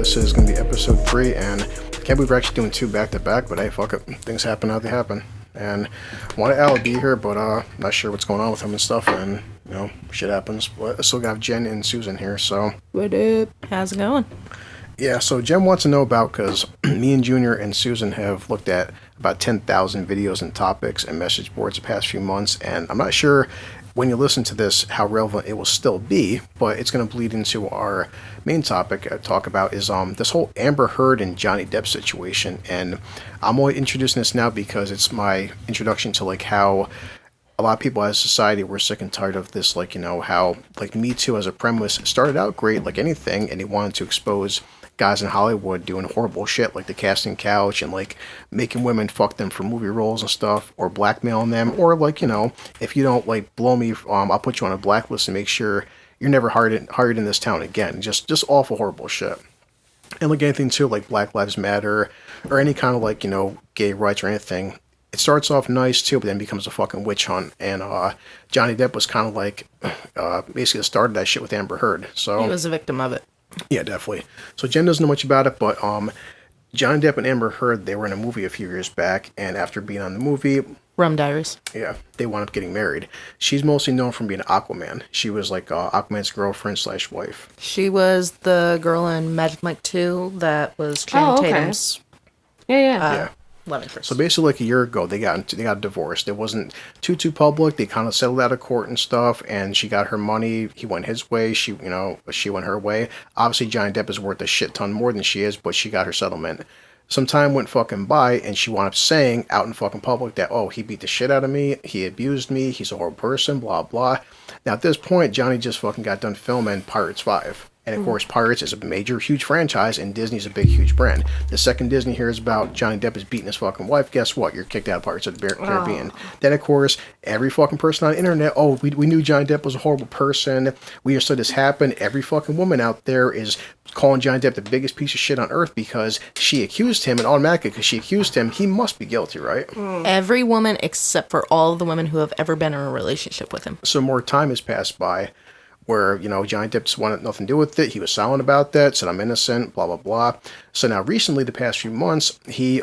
This is going to be episode 3, and I can't believe we're actually doing 2 back-to-back, but hey, fuck it. Things happen how they happen. And I wanted Al to be here, but not sure what's going on with him and stuff, and, you know, shit happens. But I still got Jen and Susan here, so... What up? How's it going? Yeah, so Jen wants to know about, because me and Junior and Susan have looked at about 10,000 videos and topics and message boards the past few months, and I'm not sure when you listen to this how relevant it will still be, but it's going to bleed into our main topic I talk about is this whole Amber Heard and Johnny Depp situation. And I'm only introducing this now because it's my introduction to like how a lot of people as a society were sick and tired of this, like, you know, how like Me Too as a premise started out great like anything, and they wanted to expose guys in Hollywood doing horrible shit like the casting couch and like making women fuck them for movie roles and stuff, or blackmailing them, or like, you know, if you don't like blow me, I'll put you on a blacklist and make sure you're never hired in this town again. Just awful, horrible shit. And like anything too, like Black Lives Matter or any kind of like, you know, gay rights or anything. It starts off nice too, but then becomes a fucking witch hunt. And Johnny Depp was kind of like basically started that shit with Amber Heard. So He was a victim of it. Yeah, definitely. So Jen doesn't know much about it, but Johnny Depp and Amber Heard, they were in a movie a few years back, and after being on the movie... Rum Diaries. Yeah, they wound up getting married. She's mostly known from being Aquaman. She was like Aquaman's girlfriend / wife. She was the girl in Magic Mike 2 that was Channing Tatum's Yeah. love interest. So basically, like a year ago, they got divorced. It wasn't too public. They kind of settled out of court and stuff, and she got her money. He went his way. She went her way. Obviously, Johnny Depp is worth a shit ton more than she is, but she got her settlement. Some time went fucking by, and she wound up saying out in fucking public that, oh, he beat the shit out of me, he abused me, he's a horrible person, blah, blah. Now, at this point, Johnny just fucking got done filming Pirates 5. And of course, Pirates is a major, huge franchise, and Disney's a big, huge brand. The second Disney hears about Johnny Depp is beating his fucking wife, guess what? You're kicked out of Pirates of the Caribbean. Then, of course, every fucking person on the internet, oh, we knew Johnny Depp was a horrible person. We just saw this happen. Every fucking woman out there is calling Johnny Depp the biggest piece of shit on earth because she accused him, and automatically, because she accused him, he must be guilty, right? Every woman except for all of the women who have ever been in a relationship with him. So more time has passed by, where, you know, Johnny Depp just wanted nothing to do with it. He was silent about that, said I'm innocent, blah, blah, blah. So now recently, the past few months, his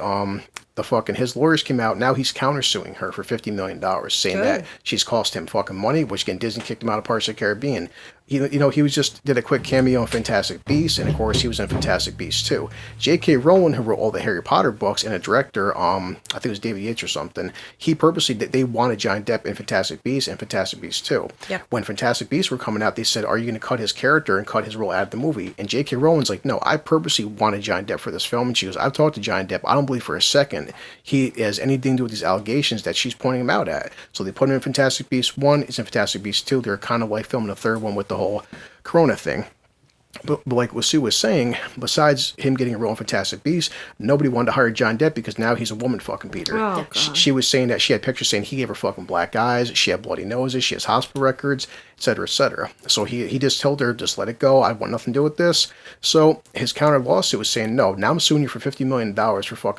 lawyers came out. Now he's countersuing her for $50 million, saying that she's cost him fucking money, which again, Disney kicked him out of Pirates of the Caribbean. He did a quick cameo in Fantastic Beasts, and of course he was in Fantastic Beasts 2. J.K. Rowling, who wrote all the Harry Potter books, and a director, I think it was David Yates or something, he purposely, they wanted Johnny Depp in Fantastic Beasts and Fantastic Beasts 2. Yeah. When Fantastic Beasts were coming out, they said, are you going to cut his character and cut his role out of the movie? And J.K. Rowling's like, no, I purposely wanted Johnny Depp for this film. And she goes, I've talked to Johnny Depp. I don't believe for a second he has anything to do with these allegations that she's pointing him out at. So they put him in Fantastic Beasts 1, he's in Fantastic Beasts 2. They're kind of like filming a third one with the whole Corona thing. But like what Sue was saying, besides him getting a role in Fantastic Beasts, nobody wanted to hire John Depp because now he's a woman fucking beater. Oh, she was saying that she had pictures saying he gave her fucking black eyes, she had bloody noses, she has hospital records, etc., etc. So he just told her, just let it go, I want nothing to do with this. So his counter lawsuit was saying, no, now I'm suing you for $50 million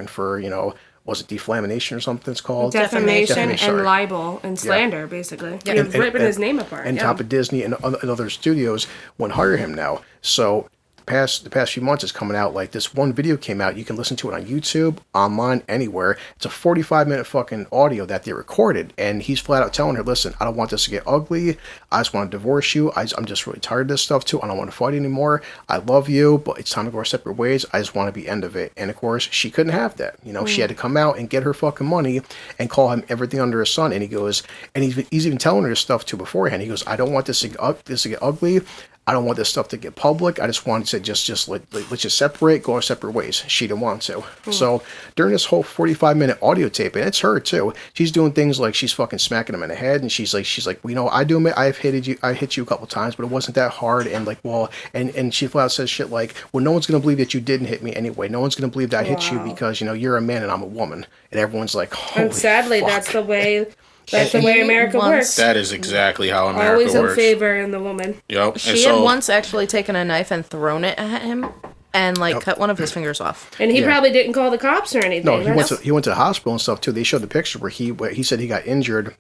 for, you know, was it defamation or something it's called? Defamation and libel and slander, basically. Yeah. You're ripping his name apart. And top of Disney and other studios won't hire him now. So the past few months it's coming out, like this one video came out, you can listen to it on YouTube, online, anywhere. It's a 45-minute fucking audio that they recorded, and he's flat out telling her, listen, I don't want this to get ugly, I just want to divorce you, I'm just really tired of this stuff too, I don't want to fight anymore, I love you, but it's time to go our separate ways, I just want to be end of it. And of course, she couldn't have that, you know, she had to come out and get her fucking money and call him everything under the sun. And he goes, and he's even telling her this stuff too beforehand, he goes, I don't want this to get ugly, I don't want this stuff to get public. I just wanted to let's just separate, go our separate ways. She didn't want to. So during this whole 45-minute audio tape, and it's her too, she's doing things like she's fucking smacking him in the head, and she's like, you know, I do admit I hit you a couple times, but it wasn't that hard. And like, well, and she flat out says shit like, well, no one's gonna believe that you didn't hit me anyway. No one's gonna believe that I hit you because, you know, you're a man and I'm a woman. And everyone's like, holy and sadly, fuck. that's the way. That's the way America works. That is exactly how America Always works. in favor in the woman. Yep. She had once actually taken a knife and thrown it at him and cut one of his fingers off. And he probably didn't call the cops or anything. No, he went to the hospital and stuff too. They showed the picture where he said he got injured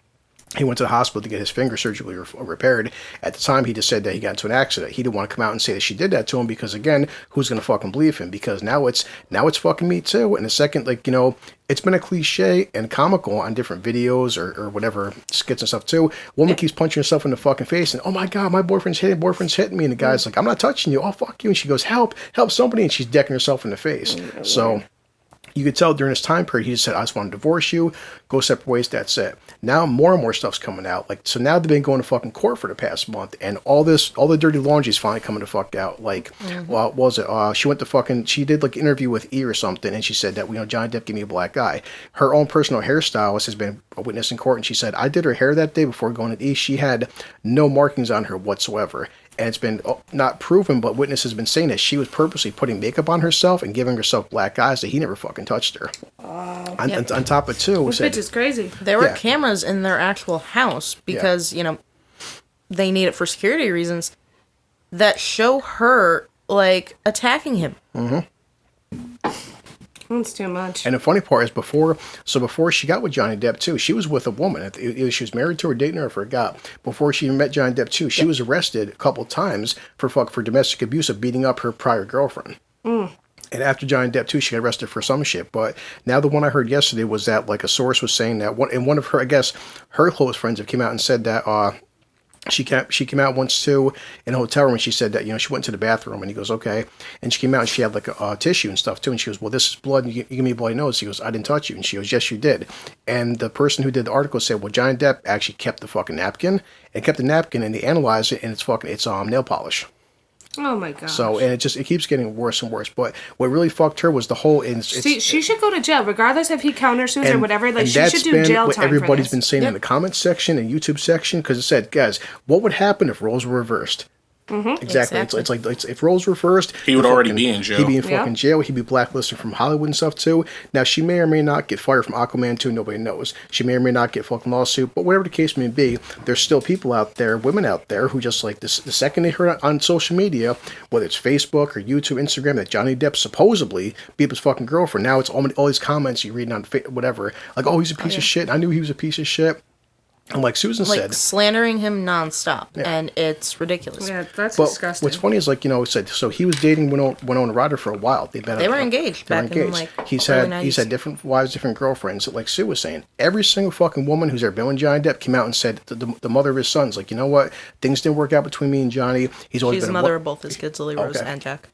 He went to the hospital to get his finger surgically repaired. At the time, he just said that he got into an accident. He didn't want to come out and say that she did that to him because, again, who's going to fucking believe him? Because now it's fucking me too. And the second, like, you know, it's been a cliche and comical on different videos or whatever, skits and stuff too. Woman keeps punching herself in the fucking face and, oh my God, my boyfriend's hitting me. And the guy's like, I'm not touching you. Oh, fuck you. And she goes, help somebody. And she's decking herself in the face. So you could tell during this time period, he just said, I just want to divorce you, go separate ways, that's it. Now more and more stuff's coming out. Like, so now they've been going to fucking court for the past month, and all the dirty laundry's finally coming to fuck out. Like, well, what was it? She did like an interview with E! or something, and she said that, you know, Johnny Depp gave me a black eye. Her own personal hairstylist has been a witness in court, and she said, I did her hair that day before going to E! She had no markings on her whatsoever. And it's been not proven, but witnesses have been saying that she was purposely putting makeup on herself and giving herself black eyes, that he never fucking touched her. On top of two, this bitch is crazy. There were cameras in their actual house because, you know, they need it for security reasons that show her, like, attacking him. That's too much. And the funny part is before she got with Johnny Depp too, she was with a woman. Either she was married to or dating her, I forgot. Before she met Johnny Depp too, she was arrested a couple times for domestic abuse of beating up her prior girlfriend. And after Johnny Depp too, she got arrested for some shit. But now the one I heard yesterday was that, like, a source was saying that one of her, I guess, her close friends have came out and said that she came out once too in a hotel room, and she said that, you know, she went to the bathroom, and he goes, okay, and she came out and she had like a tissue and stuff too, and she goes, well, this is blood, and you give me a bloody nose. He goes, I didn't touch you. And she goes, yes, you did. And the person who did the article said, well, Johnny Depp actually kept the fucking napkin, and they analyzed it, and it's nail polish. Oh my god. So, and it keeps getting worse and worse. But what really fucked her was the whole. See, she should go to jail, regardless if he countersues or whatever. Like, she should do jail time. Everybody's been saying in the comments section and YouTube section, because it said, guys, what would happen if roles were reversed? Exactly. It's like if roles were reversed, he would already be in jail. He'd be in fucking jail. He'd be blacklisted from Hollywood and stuff too. Now, she may or may not get fired from Aquaman 2. Nobody knows. She may or may not get fucking lawsuit. But whatever the case may be, there's still people out there, women out there, who just like this. The second they heard on social media, whether it's Facebook or YouTube, Instagram, that Johnny Depp supposedly beat his fucking girlfriend. Now it's all these comments you read on whatever, like, oh, he's a piece of shit. I knew he was a piece of shit. And like Susan said, slandering him nonstop, and it's ridiculous. Yeah, that's disgusting. What's funny is, like, you know, so he was dating Winona Ryder for a while. They were engaged. In, like, he's had different wives, different girlfriends. Like Sue was saying, every single fucking woman who's ever been with Johnny Depp came out and said the mother of his sons, like, you know what, things didn't work out between me and Johnny. She's the mother of both his kids, Lily Rose and Jack.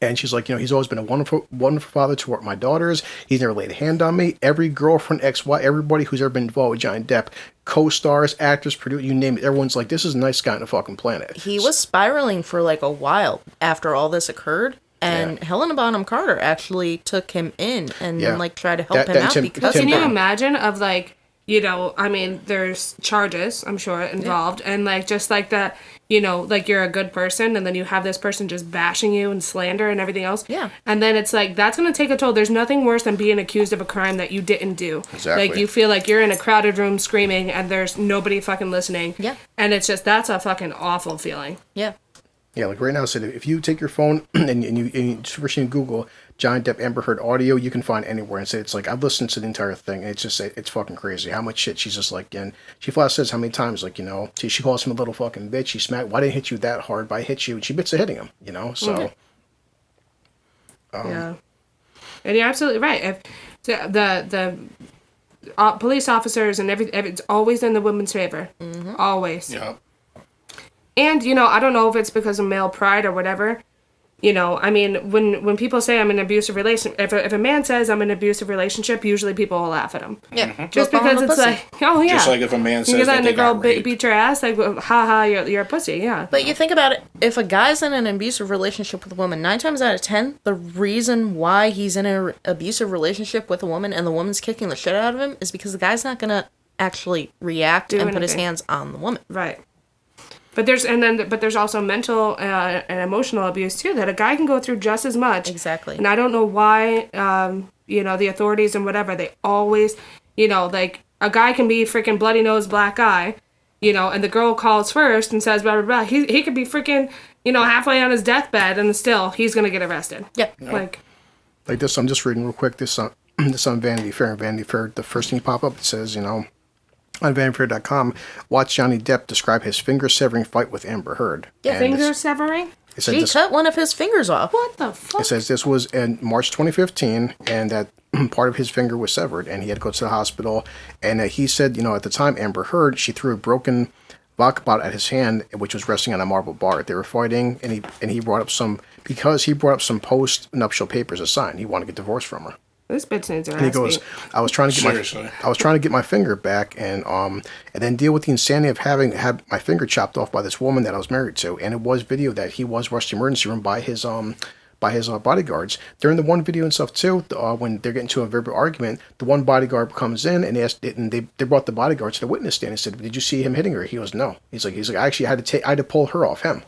And she's like, you know, he's always been a wonderful father to my daughters. He's never laid a hand on me. Every girlfriend, ex-wife, everybody who's ever been involved with Johnny Depp, co-stars, actors, producers, you name it, everyone's like, this is the nicest guy on the fucking planet. He was spiraling for like a while after all this occurred. And Helena Bonham Carter actually took him in and like tried to help him out. Because can you imagine of, like, you know, I mean, there's charges, I'm sure, involved. And, like, just like that, you know, like, you're a good person, and then you have this person just bashing you and slander and everything else. Yeah. And then it's like, that's going to take a toll. There's nothing worse than being accused of a crime that you didn't do. Exactly. Like, you feel like you're in a crowded room screaming, and there's nobody fucking listening. Yeah. And it's just, that's a fucking awful feeling. Yeah. Yeah, like right now, so if you take your phone and you first you Google Johnny Depp Amber Heard audio, you can find anywhere. And say it's like, I've listened to the entire thing, and it's just, it's fucking crazy how much shit she's just like, and she flat says how many times, like, you know, she calls him a little fucking bitch. She smacked, why didn't I hit you that hard? But I hit you, and she bits of hitting him, you know. So yeah, and you're absolutely right. If the police officers and everything, it's always in the woman's favor, always. Yeah. And, you know, I don't know if it's because of male pride or whatever. You know, I mean, when people say I'm in an abusive relationship, if a man says I'm in an abusive relationship, usually people will laugh at him. Yeah. Just because it's like, oh yeah. Just like if a man says that a girl beat your ass, like, haha, you're a pussy, yeah. But you think about it, if a guy's in an abusive relationship with a woman, 9 times out of 10, the reason why he's in an abusive relationship with a woman and the woman's kicking the shit out of him is because the guy's not going to actually react and put his hands on the woman. Right. But there's also mental and emotional abuse too, that a guy can go through just as much. Exactly. And I don't know why, you know, the authorities and whatever, they always, you know, like, a guy can be freaking bloody nose, black eye, you know, and the girl calls first and says blah blah blah. He could be freaking, you know, halfway on his deathbed, and still he's gonna get arrested. Yeah. Like this, I'm just reading real quick. This on Vanity Fair. And Vanity Fair, the first thing you pop up, it says, you know, on Vanderfair.com, watch Johnny Depp describe his finger-severing fight with Amber Heard. Yeah, And Finger severing? it said She this- cut one of his fingers off. What the fuck? It says this was in March 2015, and that part of his finger was severed, and he had to go to the hospital. And he said, at the time, Amber Heard, she threw a broken vodka bottle at his hand, which was resting on a marble bar. They were fighting, and he brought up some post-nuptial papers to sign. He wanted to get divorced from her. This bitch needs an And he ass goes, beat. I was trying to get my finger back, and then deal with the insanity of having had my finger chopped off by this woman that I was married to. And it was video that he was rushed to the emergency room by his bodyguards. During the one video and stuff too, when they're getting to a verbal argument, the one bodyguard comes in and they brought the bodyguard to the witness stand and said, "Did you see him hitting her?" He goes, "No." He's like, I actually had to pull her off him.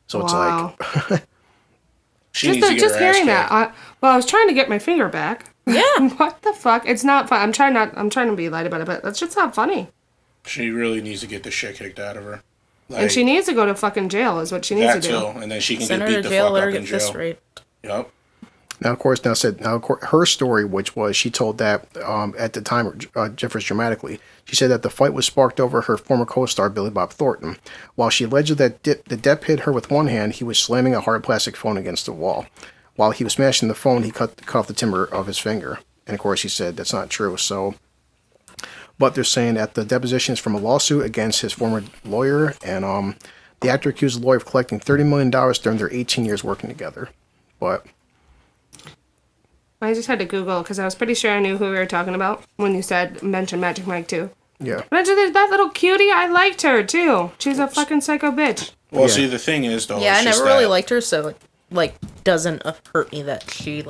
So Wow. it's like, She needs to get her ass hearing kicked. that. I was trying to get my finger back. Yeah. What the fuck? It's not fun. I'm trying to be light about it, but that's just not funny. She really needs to get the shit kicked out of her. Like, And she needs to go to fucking jail is what she needs to that do. too, and then she can Send get her beat to the jail, fuck let her up in get jail. fist raped. Yep. Now, of course, her story, which was she told that at the time differs dramatically. She said that the fight was sparked over her former co-star Billy Bob Thornton. While she alleged that the Depp hit her with one hand, he was slamming a hard plastic phone against the wall. While he was smashing the phone, he cut off the timber of his finger. And of course, he said that's not true. So, but they're saying that the deposition is from a lawsuit against his former lawyer, and the actor accused the lawyer of collecting $30 million during their 18 years working together. But I just had to Google because I was pretty sure I knew who we were talking about when you mentioned Magic Mike too. yeah. But that little cutie, I liked her too. She's a fucking psycho bitch. Well, Yeah. see, the thing is, though, Yeah, I it's just never really that- liked her, so it doesn't hurt me that she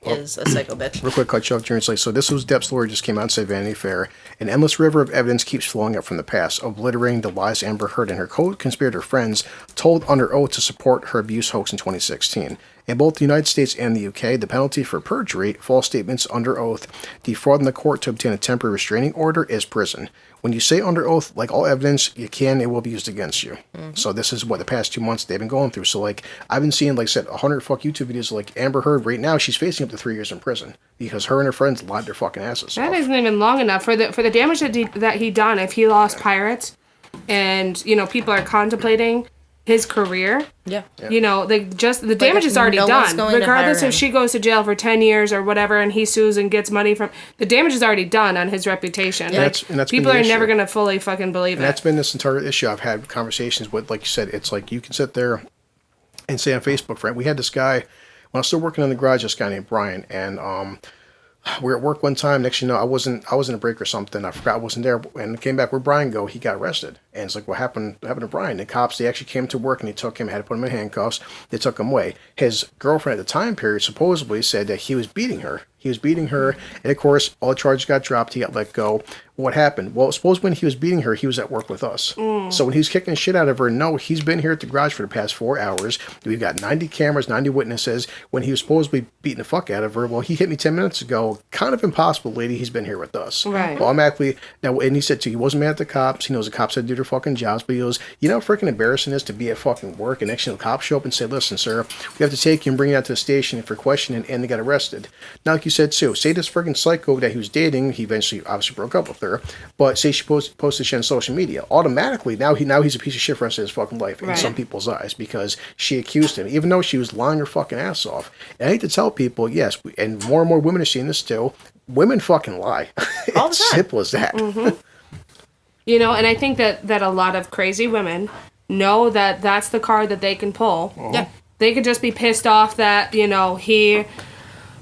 is a psycho bitch. Real quick, cut you off, Junior. It's like, so this was Depp's lawyer just came out and said Vanity Fair. An endless river of evidence keeps flowing up from the past, obliterating the lies Amber Heard and her co-conspirator friends told under oath to support her abuse hoax in 2016. In both the United States and the UK, the penalty for perjury, false statements under oath, defrauding the court to obtain a temporary restraining order is prison. When you say under oath, like all evidence, it will be used against you. So this is what the past 2 months they've been going through. So I've been seeing 100 fuck YouTube videos like Amber Heard right now. She's facing up to 3 years in prison because her and her friends lied their fucking asses That off. isn't even long enough for the damage that he done. If he lost pirates, and people are contemplating his career. Yeah. The damage is already no one's done. going to Regardless hire if him. she goes to jail for 10 years or whatever, and he sues and gets money from the damage is already done on his reputation. Yeah. Like, And that's been people the are never issue. gonna fully fucking believe And that's it. been this entire issue. I've had conversations with, like you said, it's like you can sit there and say on Facebook, friend, we had this guy, when I was still working in the garage, this guy named Brian, and we were at work one time. Next, I was in a break or something. I forgot I wasn't there, and came back. Where'd Brian go? He got arrested. And it's like, what happened to Brian? The cops, they actually came to work and they took him, had to put him in handcuffs. They took him away. His girlfriend at the time period supposedly said that he was beating her. And of course, all charges got dropped. He got let go. What happened? Well, suppose when he was beating her, he was at work with us. So when he was kicking the shit out of her, no, he's been here at the garage for the past 4 hours. We've got 90 cameras, 90 witnesses. When he was supposedly beating the fuck out of her, well, he hit me 10 minutes ago. Kind of impossible, lady. He's been here with us. Right. Well, automatically, now, and he said too, he wasn't mad at the cops. He knows the cops had to do their fucking jobs, but he goes, how freaking embarrassing it is to be at fucking work, and next thing the cops show up and say, listen, sir, we have to take you and bring you out to the station for questioning, and they got arrested. Now, like you said too, say this freaking psycho that he was dating, he eventually obviously broke up with her, but say she posted shit on social media, automatically now he's a piece of shit for the rest of his fucking life in some people's eyes because she accused him, even though she was lying her fucking ass off. And I hate to tell people, yes, and more women are seeing this too, women fucking lie. All the It's time. simple as that. And I think that a lot of crazy women know that that's the card that they can pull. Yeah. They could just be pissed off that he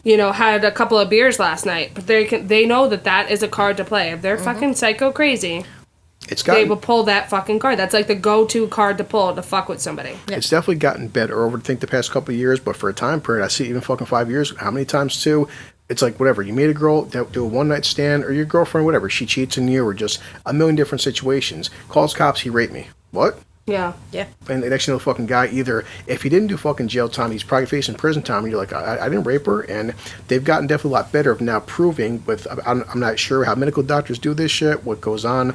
had a couple of beers last night, but they know that is a card to play. If they're fucking psycho crazy, It's they gotten, will pull that fucking card. That's like the go-to card to pull to fuck with somebody. it's definitely gotten better over, I think, the past couple of years, but for a time period, I see even fucking 5 years, how many times too, it's like, whatever, you made a girl do a one-night stand, or your girlfriend, whatever, she cheats on you, or just a million different situations, calls cops, he raped me. What? Yeah. Yeah. And the next thing, the fucking guy, either, if he didn't do fucking jail time, he's probably facing prison time, and you're like, I didn't rape her, and they've gotten definitely a lot better of now proving, I'm not sure how medical doctors do this shit, what goes on.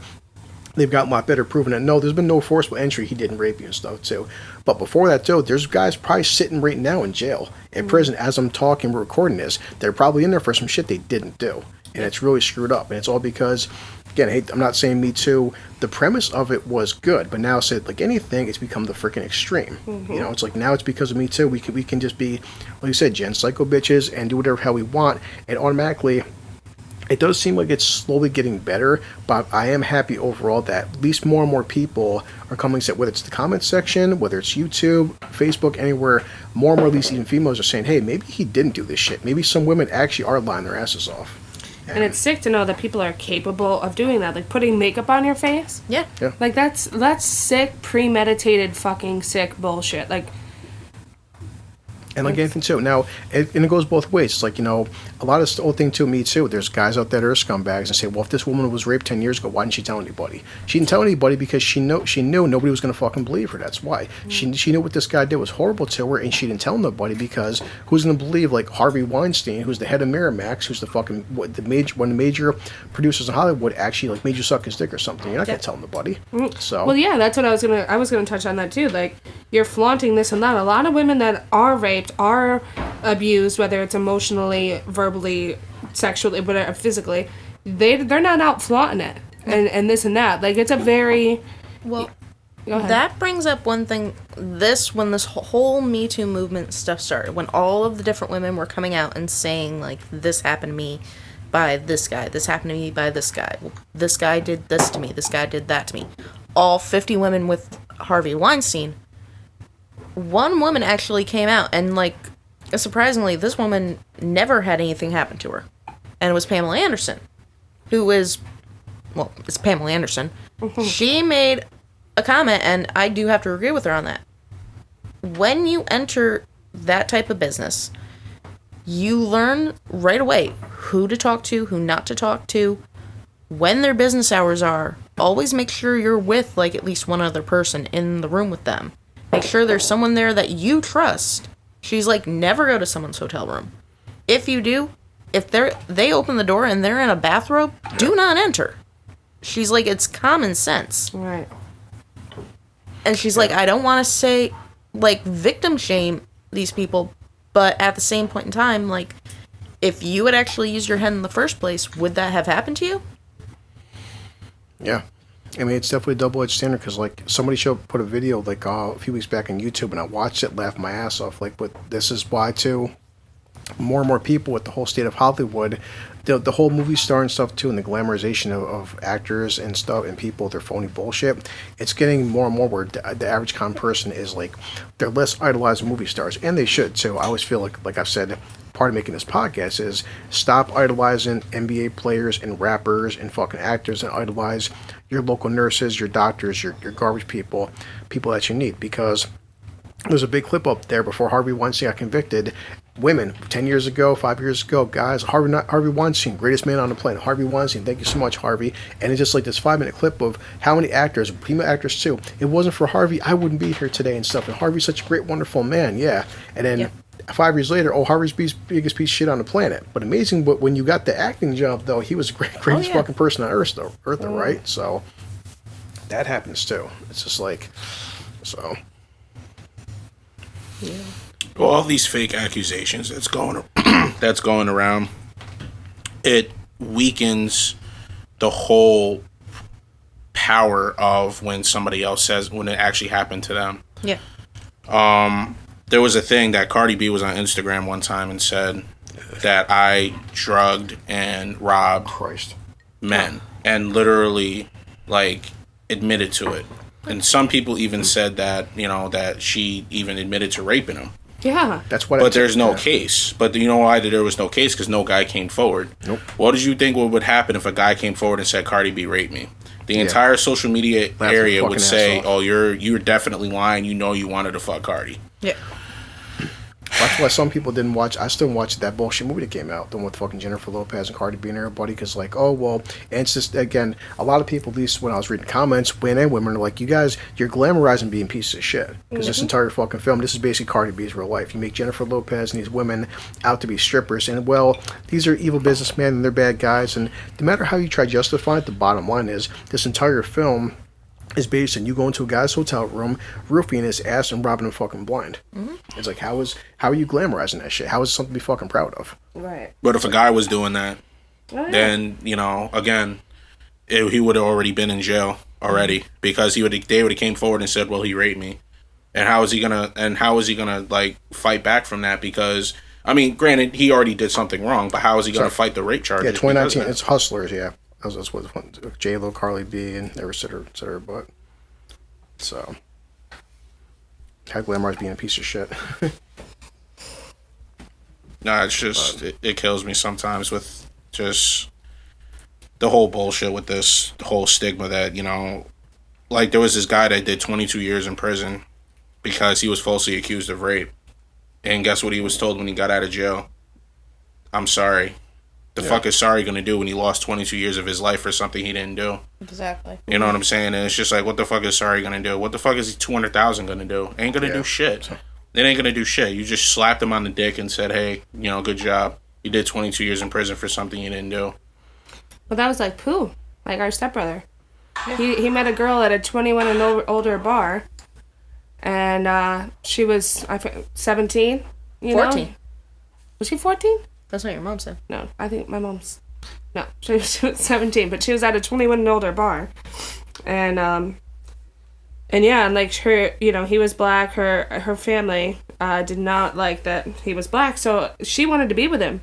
They've gotten a lot better proving that, no, there's been no forcible entry, he didn't rape you and stuff, too. But before that, too, there's guys probably sitting right now in jail, in prison, as I'm talking, we're recording this. They're probably in there for some shit they didn't do. And it's really screwed up. And it's all because again, I'm not saying Me Too. The premise of it was good, but now said like anything, it's become the freaking extreme. You know, it's like now it's because of Me Too. We can just be, like you said, Jen, psycho bitches and do whatever hell we want, and automatically. It does seem like it's slowly getting better, but I am happy overall that at least more and more people are coming to, whether it's the comment section, whether it's YouTube, Facebook, anywhere, more and more of these even females are saying, hey, maybe he didn't do this shit. Maybe some women actually are lying their asses off. And it's sick to know that people are capable of doing that, like putting makeup on your face. Yeah. Like that's sick, premeditated, fucking sick bullshit. Like. And like anything too. Now, and it goes both ways. It's like, you know, a lot of the old thing too, Me Too. There's guys out there that are scumbags and say, well, if this woman was raped 10 years ago, why didn't she tell anybody? She didn't tell anybody because she knew nobody was going to fucking believe her. That's why. She knew what this guy did was horrible to her, and she didn't tell nobody because who's going to believe, like, Harvey Weinstein, who's the head of Miramax, who's the fucking, one of the major producers in Hollywood, actually, like, made you suck his dick or something. You're not going to tell nobody. So. Well, yeah, that's what I was gonna touch on that too. Like, you're flaunting this and that. A lot of women that are raped are abused, whether it's emotionally, verbally, sexually, whatever, physically, they're not out flaunting it and this and that. Like, it's a very Well, go ahead. that brings up one thing. When this whole Me Too movement stuff started, when all of the different women were coming out and saying, like, this happened to me by this guy, this happened to me by this guy, this guy did this to me, this guy did that to me. All 50 women with Harvey Weinstein. One woman actually came out and, like, surprisingly, this woman never had anything happen to her. And it was Pamela Anderson, who is, well, it's Pamela Anderson. She made a comment, and I do have to agree with her on that. When you enter that type of business, you learn right away who to talk to, who not to talk to, when their business hours are. Always make sure you're with, like, at least one other person in the room with them. Make sure there's someone there that you trust. She's like, never go to someone's hotel room. If you do, if they open the door and they're in a bathrobe, do not enter. She's like, it's common sense. right. And she's like, I don't want to say, like, victim shame these people, but at the same point in time, like, if you had actually used your head in the first place, would that have happened to you? Yeah. I mean, it's definitely a double-edged standard because, like, somebody put a video, like, a few weeks back on YouTube, and I watched it, laughed my ass off. Like, but this is why, too, more and more people with the whole state of Hollywood, the whole movie star and stuff, too, and the glamorization of actors and stuff and people, their phony bullshit, it's getting more and more where the average common person is, like, they're less idolizing movie stars, and they should, too. I always feel like I've said, part of making this podcast is stop idolizing NBA players and rappers and fucking actors and idolize your local nurses, your doctors, your garbage people that you need. Because there's a big clip up there before Harvey Weinstein got convicted. Women, 10 years ago, 5 years ago, guys, Harvey Weinstein, greatest man on the planet. Harvey Weinstein, thank you so much, Harvey. And it's just like this 5-minute clip of how many actors, female actors too, it wasn't for Harvey, I wouldn't be here today and stuff. And Harvey's such a great, wonderful man, yeah. And then 5 years later, Harvey's biggest piece of shit on the planet. But amazing, but when you got the acting job, though, he was the greatest fucking person on earth, right? So that happens too. It's just like, so. Yeah. Well, all these fake accusations that's going around, it weakens the whole power of when somebody else says when it actually happened to them. Yeah. There was a thing that Cardi B was on Instagram one time and said that I drugged and robbed men, and literally, like, admitted to it. And some people even said that, you know, that she even admitted to raping him. Yeah. That's what. But there's no case. But you know why there was no case? Because no guy came forward. Nope. What did you think would happen if a guy came forward and said Cardi B raped me? The entire social media area would say, "Oh, you're definitely lying. You know you wanted to fuck Cardi." Yeah. That's why some people didn't watch. I still watched that bullshit movie that came out, the one with fucking Jennifer Lopez and Cardi B and everybody, because, like, oh, well, and it's just, again, a lot of people, at least when I was reading comments, men and women, are like, you guys, you're glamorizing being pieces of shit. Because this entire fucking film, this is basically Cardi B's real life. You make Jennifer Lopez and these women out to be strippers, and, well, these are evil businessmen and they're bad guys, and no matter how you try to justify it, the bottom line is, this entire film is based on you going to a guy's hotel room, roofing his ass and robbing him fucking blind. Mm-hmm. It's like, how are you glamorizing that shit? How is it something to be fucking proud of? Right. But if a guy was doing that, then, you know, again, he would have already been in jail already, because they would have came forward and said, well, he raped me. And how is he gonna like fight back from that? Because I mean, granted, he already did something wrong, but how is he gonna fight the rape charges? Yeah, 2019. It's Hustlers. Yeah, that's what J-Lo, Carly B, and et cetera. But so, Heck Lamar's being a piece of shit. Nah, it's just it kills me sometimes with just the whole bullshit with this whole stigma that, you know, like there was this guy that did 22 years in prison because he was falsely accused of rape. And guess what he was told when he got out of jail? I'm sorry. The fuck is sorry going to do when he lost 22 years of his life for something he didn't do? Exactly. You know what I'm saying? And it's just like, what the fuck is sorry going to do? What the fuck is $200,000 going to do? Ain't going to do shit. It ain't going to do shit. You just slapped him on the dick and said, hey, you know, good job. You did 22 years in prison for something you didn't do. Well, that was like Pooh, like our stepbrother. He met a girl at a 21 and older bar, and she was 17. 14. Was she 14? That's what your mom said. No, I think my mom's. No, she was 17, but she was at a 21 and older bar, and yeah, and like her, you know, he was black. Her family did not like that he was black, so she wanted to be with him.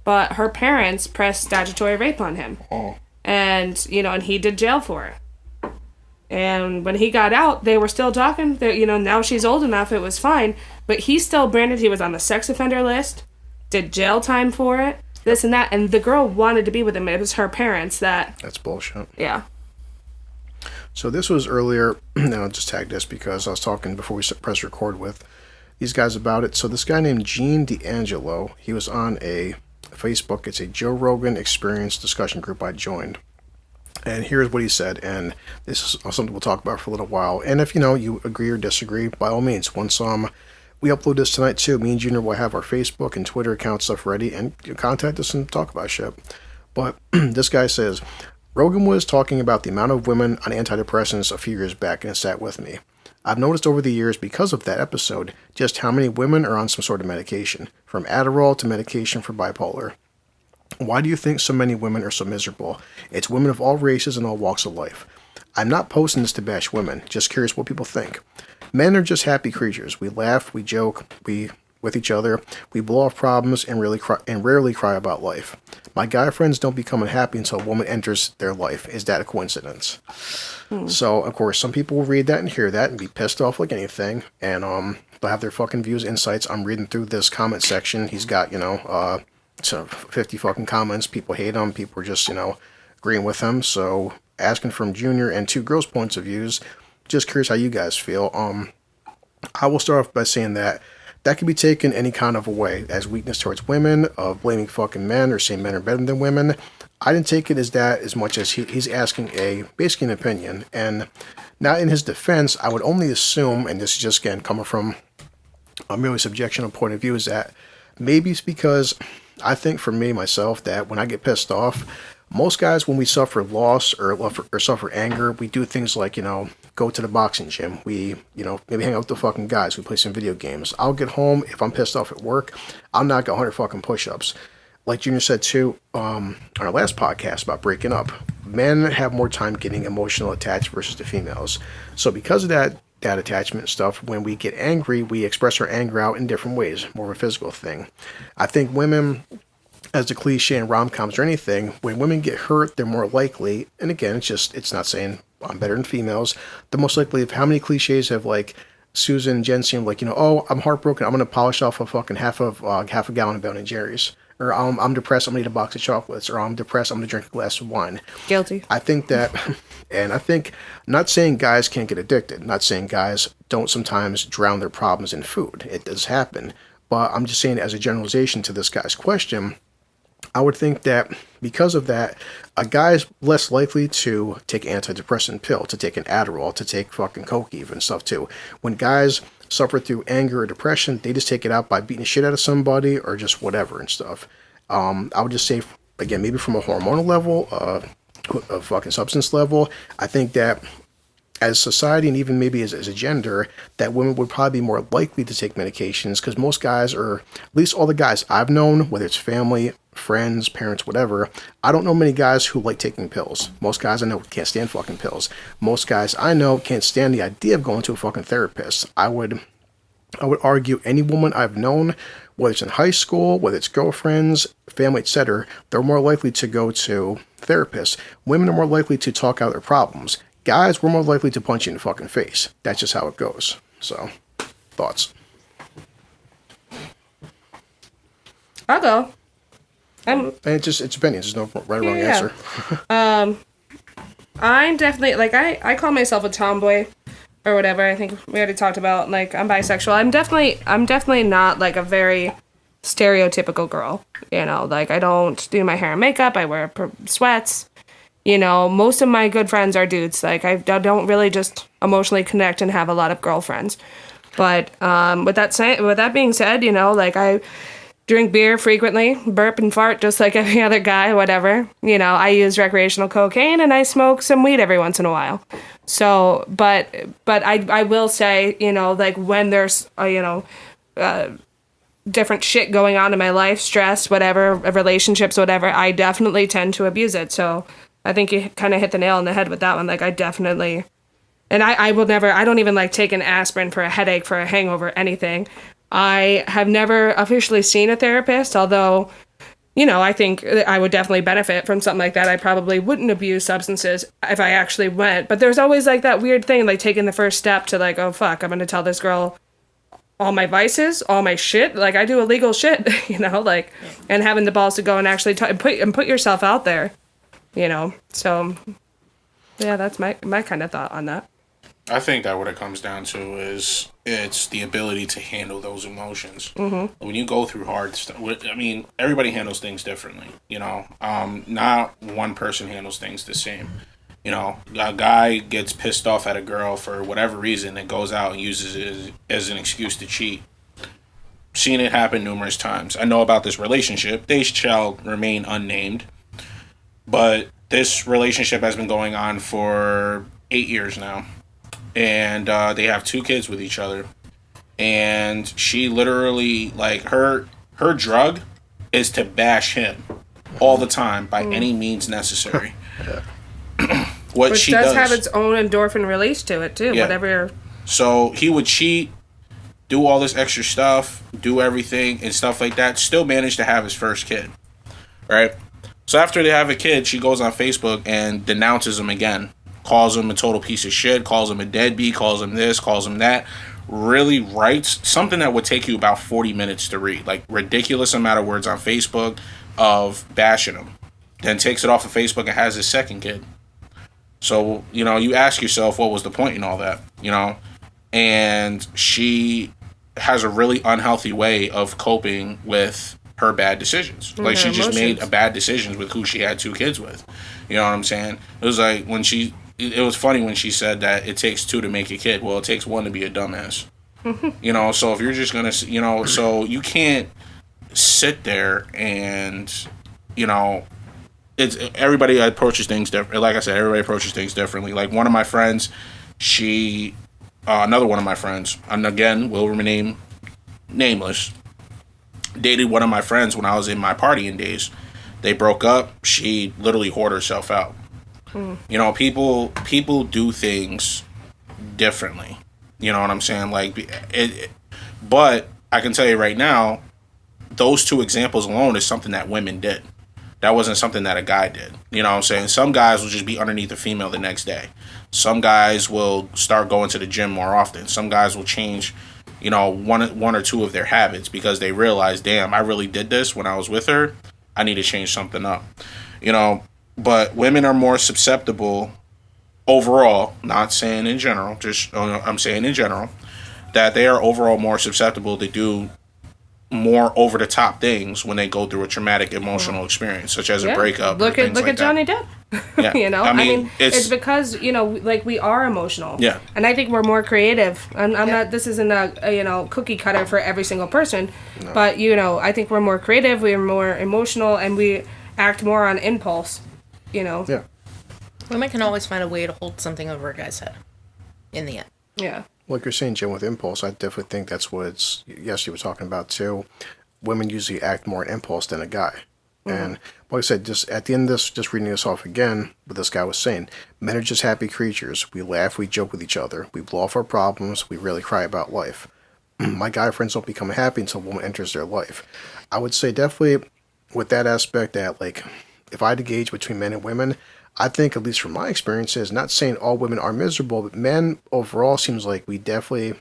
But her parents pressed statutory rape on him. Oh. And, you know, and he did jail for it. And when he got out, they were still talking. That, you know, now she's old enough, it was fine. But he still branded, he was on the sex offender list, did jail time for it, this and that. And the girl wanted to be with him. It was her parents that... That's bullshit. Yeah. So this was earlier. Now, just tag this because I was talking before we press record with these guys about it. So this guy named Gene D'Angelo, he was on a Facebook. It's a Joe Rogan Experience discussion group I joined. And here's what he said, and this is something we'll talk about for a little while. And if, you know, you agree or disagree, by all means, once we upload this tonight too, me and Junior will have our Facebook and Twitter account stuff ready, and you contact us and talk about shit. But this guy says, Rogan was talking about the amount of women on antidepressants a few years back, and it sat with me. I've noticed over the years, because of that episode, just how many women are on some sort of medication, from Adderall to medication for bipolar. Why do you think so many women are so miserable? It's women of all races and all walks of life. I'm not posting this to bash women, just curious what people think. Men are just happy creatures. We laugh, we joke, with each other, we blow off problems and rarely cry about life. My guy friends don't become unhappy until a woman enters their life. Is that a coincidence? So, of course, some people will read that and hear that and be pissed off like anything, and they'll have their fucking views, insights. I'm reading through this comment section. He's got, you know, 50 fucking comments. People hate him. People are just, you know, agreeing with him. So, asking from Junior and two girls' points of views, just curious how you guys feel. I will start off by saying that can be taken any kind of a way, as weakness towards women, of blaming fucking men or saying men are better than women. I didn't take it as that as much as he's asking basically an opinion. And now in his defense, I would only assume, and this is just again coming from a merely subjectional point of view, is that maybe it's because I think for me, myself, that when I get pissed off, most guys, when we suffer loss or suffer anger, we do things like, you know, go to the boxing gym. We, you know, maybe hang out with the fucking guys. We play some video games. I'll get home. If I'm pissed off at work, I'll knock 100 fucking push-ups. Like Junior said too, on our last podcast about breaking up, men have more time getting emotional attached versus the females. So because of that attachment stuff, when we get angry, we express our anger out in different ways, more of a physical thing. I think women, as the cliche in rom-coms or anything, when women get hurt, they're more likely, and again, it's not saying I'm better than females, the most likely of how many cliches have, like, Susan and Jen seem like, you know, oh, I'm heartbroken, I'm going to polish off a fucking half a gallon of Ben & Jerry's. Or I'm depressed, I'm going to eat a box of chocolates. Or I'm depressed, I'm going to drink a glass of wine. Guilty. I think that, and I think, not saying guys can't get addicted, not saying guys don't sometimes drown their problems in food. It does happen. But I'm just saying, as a generalization to this guy's question, I would think that because of that, a guy is less likely to take an antidepressant pill, to take an Adderall, to take fucking Coke even stuff too. When guys suffer through anger or depression, they just take it out by beating the shit out of somebody or just whatever and stuff. I would just say, again, maybe from a hormonal level, a fucking substance level, I think that as society and even maybe as a gender, that women would probably be more likely to take medications because most guys, or at least all the guys I've known, whether it's family friends, parents, whatever, I don't know many guys who like taking pills. Most guys I know can't stand fucking pills. Most guys I know can't stand the idea of going to a fucking therapist. I would argue any woman I've known, whether it's in high school, whether it's girlfriends, family, etc., they're more likely to go to therapists. Women are more likely to talk out their problems. Guys, we're more likely to punch you in the fucking face. That's just how it goes. So, thoughts? I'll go. And it's opinions. There's no right or wrong Yeah. answer. I'm definitely, like, I call myself a tomboy or whatever. I think we already talked about, like, I'm bisexual. I'm definitely not, like, a very stereotypical girl. You know, like, I don't do my hair and makeup. I wear sweats. You know, most of my good friends are dudes. Like, I don't really just emotionally connect and have a lot of girlfriends. But with that being said, you know, like, I drink beer frequently, burp and fart just like every other guy, whatever. You know, I use recreational cocaine and I smoke some weed every once in a while. So, but I will say, you know, like, when there's, different shit going on in my life, stress, whatever, relationships, whatever, I definitely tend to abuse it. So I think you kind of hit the nail on the head with that one. Like, I definitely, and I don't even like take an aspirin for a headache, for a hangover, anything. I have never officially seen a therapist, although, you know, I think I would definitely benefit from something like that. I probably wouldn't abuse substances if I actually went. But there's always, like, that weird thing, like, taking the first step to, like, oh, fuck, I'm going to tell this girl all my vices, all my shit. Like, I do illegal shit, you know, like, and having the balls to go and actually put yourself out there, you know. So, yeah, that's my kind of thought on that. I think that what it comes down to is it's the ability to handle those emotions. Mm-hmm. When you go through hard stuff, I mean, everybody handles things differently, you know. Not one person handles things the same. You know, a guy gets pissed off at a girl for whatever reason and goes out and uses it as an excuse to cheat. Seen it happen numerous times. I know about this relationship. They shall remain unnamed. But this relationship has been going on for 8 years now. And they have 2 kids with each other. And she literally, like, her drug is to bash him all the time by any means necessary. Which she does have its own endorphin release to it too. Yeah. Whatever. So he would cheat, do all this extra stuff, do everything and stuff like that. Still manage to have his first kid, right? So after they have a kid, she goes on Facebook and denounces him again. Calls him a total piece of shit, calls him a deadbeat, calls him this, calls him that. Really writes something that would take you about 40 minutes to read. Like, ridiculous amount of words on Facebook of bashing him. Then takes it off of Facebook and has his second kid. So, you know, you ask yourself, what was the point in all that, you know? And she has a really unhealthy way of coping with her bad decisions. Like, she just made a bad decisions with who she had 2 kids with. You know what I'm saying? It was like when it was funny when she said that it takes 2 to make a kid. Well, it takes 1 to be a dumbass. You know, so if you're just going to, you know, so you can't sit there and, you know, it's everybody approaches things different. Like I said, everybody approaches things differently. Like, one of my friends, another one of my friends, and again, will remain nameless, dated one of my friends when I was in my partying days. They broke up. She literally whored herself out. You know, people do things differently. You know what I'm saying? Like, but I can tell you right now, those 2 examples alone is something that women did. That wasn't something that a guy did. You know what I'm saying? Some guys will just be underneath a female the next day. Some guys will start going to the gym more often. Some guys will change, you know, one or 2 of their habits because they realize, damn, I really did this when I was with her. I need to change something up. You know, but women are more susceptible overall, not saying in general, I'm saying in general, that they are overall more susceptible to do more over the top things when they go through a traumatic emotional experience, such as a breakup. Look at Johnny Depp. Yeah. You know, I mean, it's because, you know, like, we are emotional. Yeah. And I think we're more creative. I'm not. This isn't a you know, cookie cutter for every single person, but, you know, I think we're more creative. We're more emotional, and we act more on impulse. You know. Yeah. Women can always find a way to hold something over a guy's head. In the end. Yeah. Like you're saying, Jim, with impulse, I definitely think that's what you were talking about too. Women usually act more in impulse than a guy. And like I said, just at the end of this, just reading this off again, what this guy was saying, men are just happy creatures. We laugh, we joke with each other, we blow off our problems, we really cry about life. My guy friends don't become happy until a woman enters their life. I would say definitely with that aspect that, like, if I had to gauge between men and women, I think, at least from my experiences, not saying all women are miserable, but men overall seems like we definitely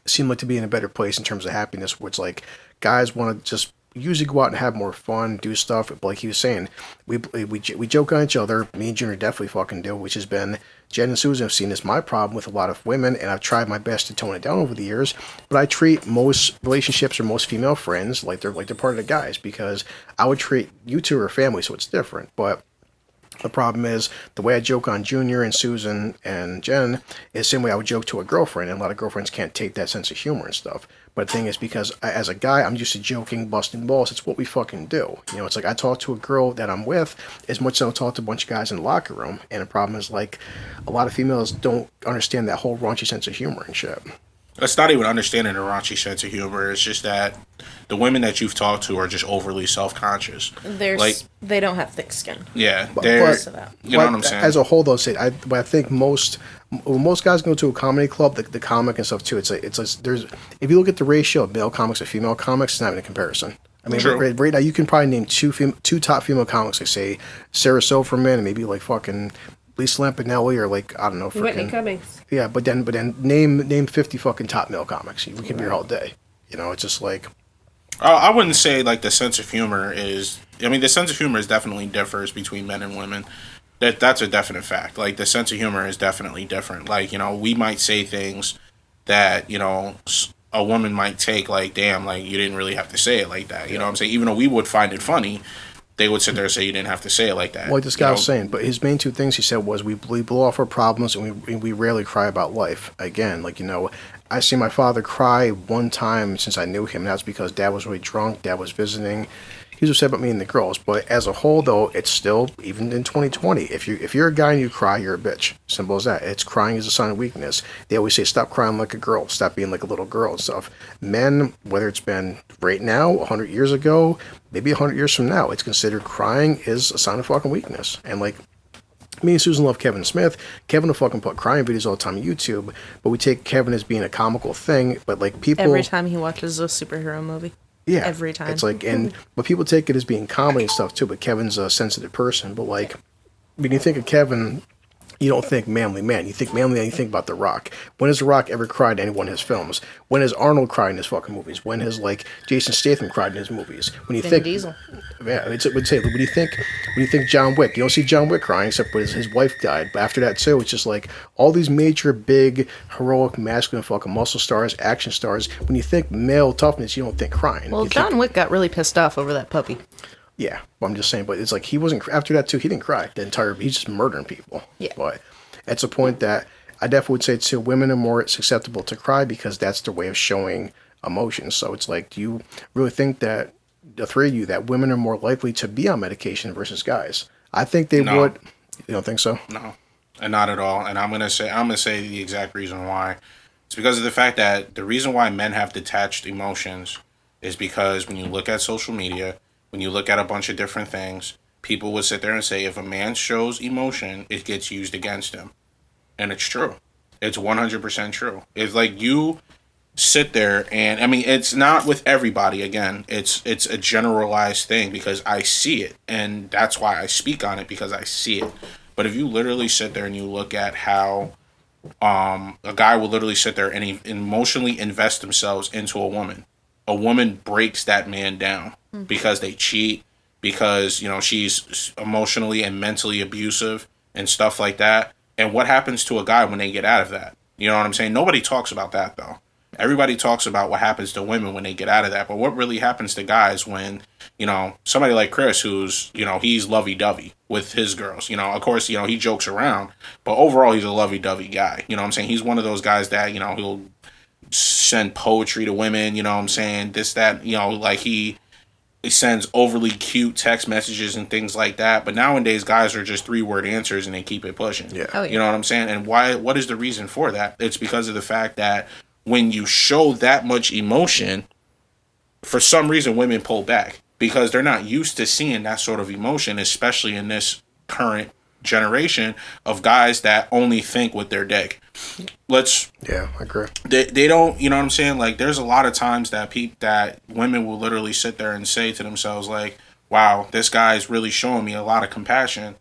seem like to be in a better place in terms of happiness, where it's like guys want to just usually go out and have more fun, do stuff. But like he was saying, we joke on each other. Me and Junior definitely fucking do, which has been, Jen and Susan have seen this my problem with a lot of women, and I've tried my best to tone it down over the years. But I treat most relationships or most female friends like they're part of the guys, because I would treat you two are family, so it's different. But the problem is, the way I joke on Junior and Susan and Jen is the same way I would joke to a girlfriend, and a lot of girlfriends can't take that sense of humor and stuff. But the thing is, because as a guy, I'm used to joking, busting balls. It's what we fucking do. You know, it's like I talk to a girl that I'm with as much as I'll talk to a bunch of guys in the locker room. And the problem is, like, a lot of females don't understand that whole raunchy sense of humor and shit. It's not even understanding the raunchy sense of humor. It's just that the women that you've talked to are just overly self-conscious. They don't have thick skin. Yeah, But you know what I'm saying? As a whole, though, I think most guys go to a comedy club, the comic and stuff too. It's like there's, if you look at the ratio of male comics to female comics, it's not even a comparison. I mean, right now you can probably name two top female comics. Like say Sarah Silverman and maybe like fucking Lisa Lampanelli, or like, I don't know, Whitney Cummings. Yeah, but then name 50 fucking top male comics. We can be here all day. You know, it's just like, I wouldn't say like the sense of humor is. I mean, the sense of humor is definitely differs between men and women. That's a definite fact. Like, the sense of humor is definitely different. Like, you know, we might say things that, you know, a woman might take like, damn, like, you didn't really have to say it like that. You know what I'm saying? Even though we would find it funny, they would sit there and say you didn't have to say it like that. Like this guy was saying, but his main two things he said was we blow off our problems and we rarely cry about life. Again, like, you know, I see my father cry one time since I knew him, and that's because Dad was really drunk, Dad was visiting. He was upset about me and the girls, but as a whole, though, it's still, even in 2020, if you're a guy and you cry, you're a bitch. Simple as that. It's crying is a sign of weakness. They always say, stop crying like a girl, stop being like a little girl and stuff. Men, whether it's been right now, 100 years ago, maybe 100 years from now, it's considered crying is a sign of fucking weakness. And like, me and Susan love Kevin Smith. Kevin will fucking put crying videos all the time on YouTube, but we take Kevin as being a comical thing, but like people... Every time he watches a superhero movie. Yeah. Every time. It's like, but people take it as being comedy and stuff too, but Kevin's a sensitive person. But like, when you think of Kevin, you don't think manly man. You think manly man, you think about The Rock. When has The Rock ever cried in any one of his films? When has Arnold cried in his fucking movies? When has like Jason Statham cried in his movies? When you think Diesel. Yeah, would say when you think John Wick, you don't see John Wick crying except when his wife died. But after that too, it's just like all these major, big, heroic, masculine fucking muscle stars, action stars. When you think male toughness, you don't think crying. Well, John Wick got really pissed off over that puppy. Yeah, well, I'm just saying, but it's like he wasn't, after that too, he didn't cry. He's just murdering people. Yeah. But it's a point that I definitely would say too, women are more susceptible to cry because that's their way of showing emotion. So it's like, do you really think that, the three of you, that women are more likely to be on medication versus guys? I think they would. You don't think so? No, and not at all. And I'm gonna say the exact reason why. It's because of the fact that the reason why men have detached emotions is because when you look at social media, when you look at a bunch of different things, people would sit there and say if a man shows emotion, it gets used against him. And it's true. It's 100% true. It's like you sit there and, I mean, it's not with everybody. Again, it's a generalized thing because I see it. And that's why I speak on it, because I see it. But if you literally sit there and you look at how a guy will literally sit there and emotionally invest themselves into a woman breaks that man down because they cheat, because, you know, she's emotionally and mentally abusive and stuff like that. And what happens to a guy when they get out of that? You know what I'm saying? Nobody talks about that, though. Everybody talks about what happens to women when they get out of that. But what really happens to guys when, you know, somebody like Chris, who's, you know, he's lovey-dovey with his girls. You know, of course, you know, he jokes around. But overall, he's a lovey-dovey guy. You know what I'm saying? He's one of those guys that, you know, he'll send poetry to women. You know what I'm saying? This, that, you know, like he sends overly cute text messages and things like that. But nowadays, guys are just 3-word answers and they keep it pushing. Yeah. Oh, yeah. You know what I'm saying? And what is the reason for that? It's because of the fact that when you show that much emotion, for some reason, women pull back. because they're not used to seeing that sort of emotion, especially in this current generation of guys that only think with their dick. Yeah, I agree. They don't, you know what I'm saying? Like, there's a lot of times that that women will literally sit there and say to themselves, like, wow, this guy's really showing me a lot of compassion.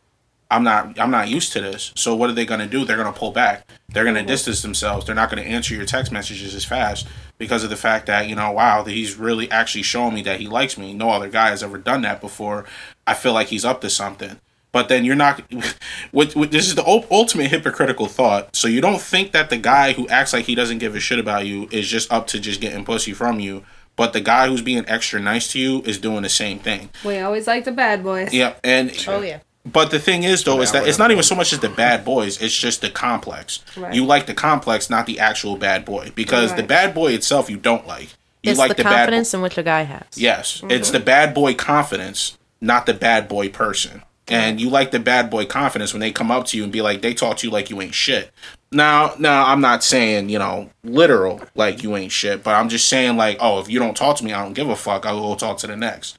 I'm not used to this. So what are they going to do? They're going to pull back. They're going to distance themselves. They're not going to answer your text messages as fast because of the fact that, you know, wow, that he's really actually showing me that he likes me. No other guy has ever done that before. I feel like he's up to something. But then you're not. This is the ultimate hypocritical thought. So you don't think that the guy who acts like he doesn't give a shit about you is just up to just getting pussy from you. But the guy who's being extra nice to you is doing the same thing. We always like the bad boys. Yeah, and Oh yeah. But the thing is, though, is that it's not even so much as the bad boys. It's just the complex. Right. You like the complex, not the actual bad boy. Because the bad boy itself, you don't like. You It's like the confidence in which a guy has. Yes. It's the bad boy confidence, not the bad boy person. And you like the bad boy confidence when they come up to you and be like, they talk to you like you ain't shit. Now, I'm not saying, you know, literal, like you ain't shit. But I'm just saying, like, oh, if you don't talk to me, I don't give a fuck. I'll go talk to the next.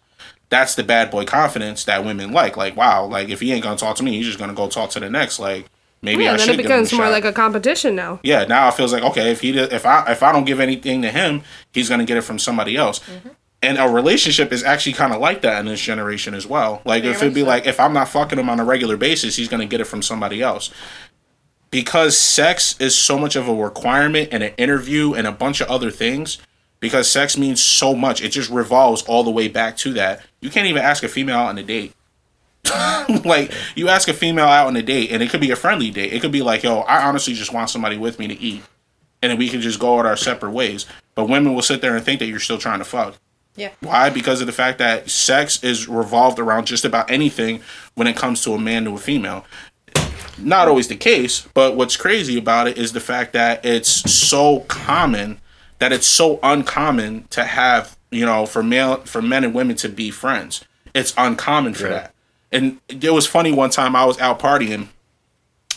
That's the bad boy confidence that women like. Like, wow, like, if he ain't gonna talk to me, he's just gonna go talk to the next. Like, maybe I and should then it give him a becomes more shot. like a competition now. Yeah, now it feels like, okay, if I don't give anything to him, he's gonna get it from somebody else. Mm-hmm. And a relationship is actually kind of like that in this generation as well. Like, if it'd be like, if I'm not fucking him on a regular basis, he's gonna get it from somebody else. Because sex is so much of a requirement and an interview and a bunch of other things. Because sex means so much. It just revolves all the way back to that. You can't even ask a female out on a date. Like, you ask a female out on a date, and it could be a friendly date. It could be like, yo, I honestly just want somebody with me to eat. And then we can just go our separate ways. But women will sit there and think that you're still trying to fuck. Yeah. Why? Because of the fact that sex is revolved around just about anything when it comes to a man to a female. Not always the case, but what's crazy about it is the fact that it's so common that it's so uncommon to have, you know, for men and women to be friends. It's uncommon for that. And it was funny, one time I was out partying.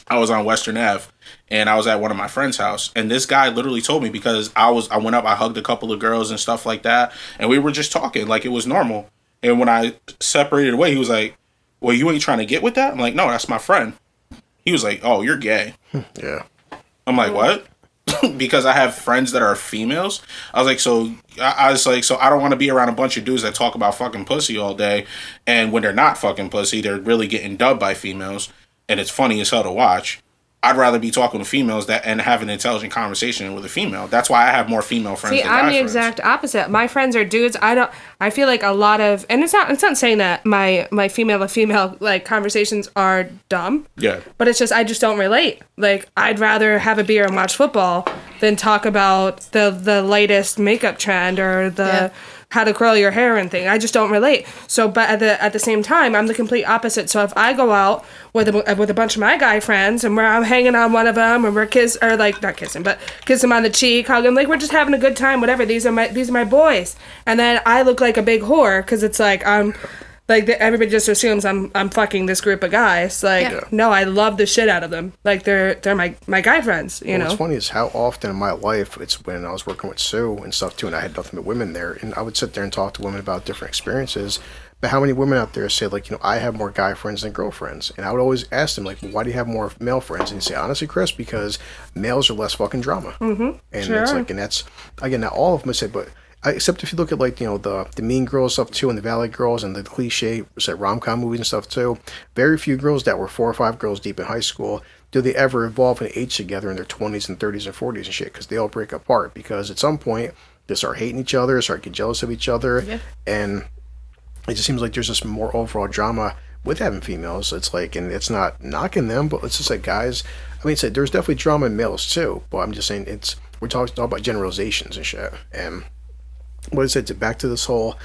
I was on Western Ave, and I was at one of my friend's house, and this guy literally told me, because I went up, I hugged a couple of girls and stuff like that, and we were just talking like it was normal. And when I separated away, he was like, well, you ain't trying to get with that? I'm like, no, that's my friend. He was like, oh, you're gay. Yeah. I'm like, what? Because I have friends that are females. I was like, so I don't want to be around a bunch of dudes that talk about fucking pussy all day, and when they're not fucking pussy, they're really getting dubbed by females, and it's funny as hell to watch. I'd rather be talking to females and have an intelligent conversation with a female. That's why I have more female friends than guy I'm the friends. exact opposite. My friends are dudes. I feel like a lot of, and it's not saying that my female to female like conversations are dumb. Yeah. But it's just I just don't relate. Like, I'd rather have a beer and watch football than talk about the latest makeup trend or the how to curl your hair and thing. I just don't relate. So, but at the same time, I'm the complete opposite. So if I go out with a bunch of my guy friends and I'm hanging on one of them and we're not kissing, but kiss them on the cheek, hug them, like we're just having a good time, whatever. These are my boys. And then I look like a big whore because it's like I'm like everybody just assumes I'm fucking this group of guys. Like, no, I love the shit out of them. Like they're my guy friends. You know. What's funny is how often in my life it's when I was working with Sue and stuff too, and I had nothing but women there, and I would sit there and talk to women about different experiences. But how many women out there say, like, you know, I have more guy friends than girlfriends? And I would always ask them, like, why do you have more male friends? And you say, honestly, Chris, because males are less fucking drama. Mm-hmm. And it's like, and that's again, not all of them would say, but. Except if you look at, like, you know, the Mean Girls stuff too, and the Valley Girls and the cliche rom-com movies and stuff too, very few girls that were 4 or 5 girls deep in high school do they ever evolve and age together in their 20s and 30s and 40s and shit, because they all break apart because at some point they start hating each other, start getting jealous of each other, and it just seems like there's just more overall drama with having females. It's like, and it's not knocking them, but it's just like, guys, I mean, there's definitely drama in males too, but I'm just saying we're talking about generalizations and shit, and what I said, back to this whole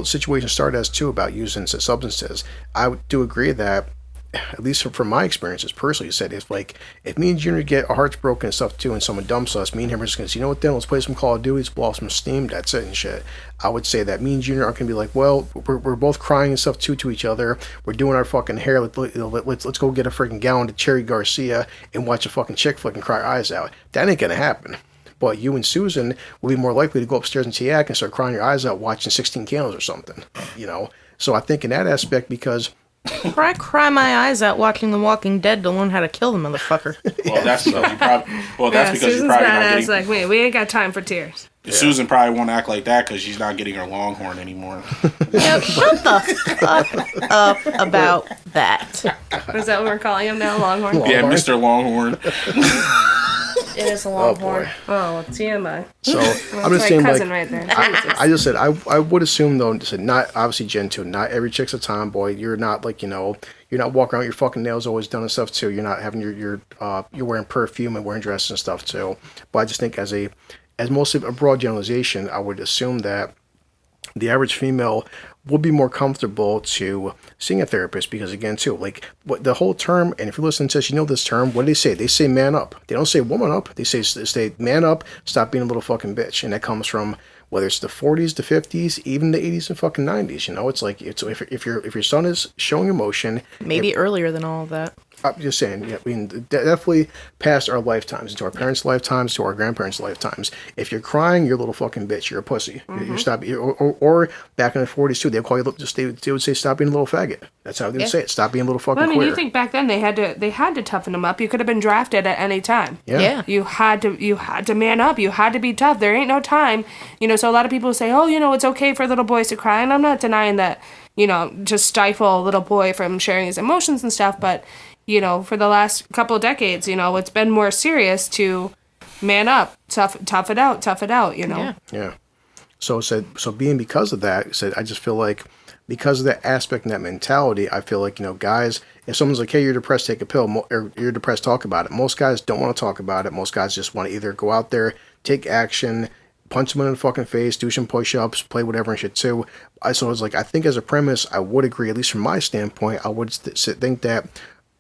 situation started as too about using substances. I do agree that, at least from my experiences personally, said if me and Junior get our hearts broken and stuff too, and someone dumps us, me and him are just gonna say, you know what, then let's play some Call of Duty, let's blow off some steam, that's it and shit. I would say that me and Junior aren't gonna be like, well, we're both crying and stuff too to each other, we're doing our fucking hair, let's go get a freaking gallon of Cherry Garcia and watch a fucking chick flick and cry our eyes out. That ain't gonna happen. but you and Susan will be more likely to go upstairs into the attic and start crying your eyes out watching 16 Candles or something, you know? So I think in that aspect, because... I cry my eyes out watching The Walking Dead to learn how to kill the motherfucker. Well, that's because you probably. Well, that's because Susan's you're probably not badass. getting. Like, wait, we ain't got time for tears. Susan probably won't act like that because she's not getting her Longhorn anymore. Yo, shut the fuck up about that. Is that what we're calling him now, Longhorn? Yeah, Mr. Longhorn. It is a Longhorn. Oh, TMI. So I'm That's just my saying, cousin like, right there. I just said I would assume though, said not obviously Gen 2, not every chick's a tomboy. You're not like, you know, you're not walking around with your fucking nails always done and stuff too. You're not having you're wearing perfume and wearing dresses and stuff too. But I just think as mostly a broad generalization, I would assume that the average female would be more comfortable to seeing a therapist because, again, too, like what the whole term, and if you listen to this, you know this term. What do they say? They say man up. They don't say woman up. They say man up. Stop being a little fucking bitch. And that comes from whether it's the 40s, the 50s, even the 80s and fucking 90s. You know, it's like if your son is showing emotion, Maybe earlier than all of that. I'm just saying, yeah, I mean, definitely past our lifetimes, into our parents' lifetimes, to our grandparents' lifetimes. If you're crying, you're a little fucking bitch. You're a pussy. You're stop. Or back in the 40s too, they call you they would say stop being a little faggot. That's how they would say it. Stop being a little fucking Well, I mean, queer. you think back then they had to toughen them up. You could have been drafted at any time. Yeah. You had to man up. You had to be tough. There ain't no time. You know, so a lot of people say, oh, you know, it's okay for little boys to cry. And I'm not denying that, you know, just stifle a little boy from sharing his emotions and stuff. But, you know, for the last couple of decades, you know, it's been more serious to man up, tough it out, you know? Yeah. Yeah. So being because of that, said I just feel like because of that aspect and that mentality, I feel like, you know, guys, if someone's like, hey, you're depressed, take a pill, or you're depressed, talk about it. Most guys don't want to talk about it. Most guys just want to either go out there, take action, punch someone in the fucking face, do some push-ups, play whatever and shit too. So it's like, I think as a premise, I would agree, at least from my standpoint, I would think that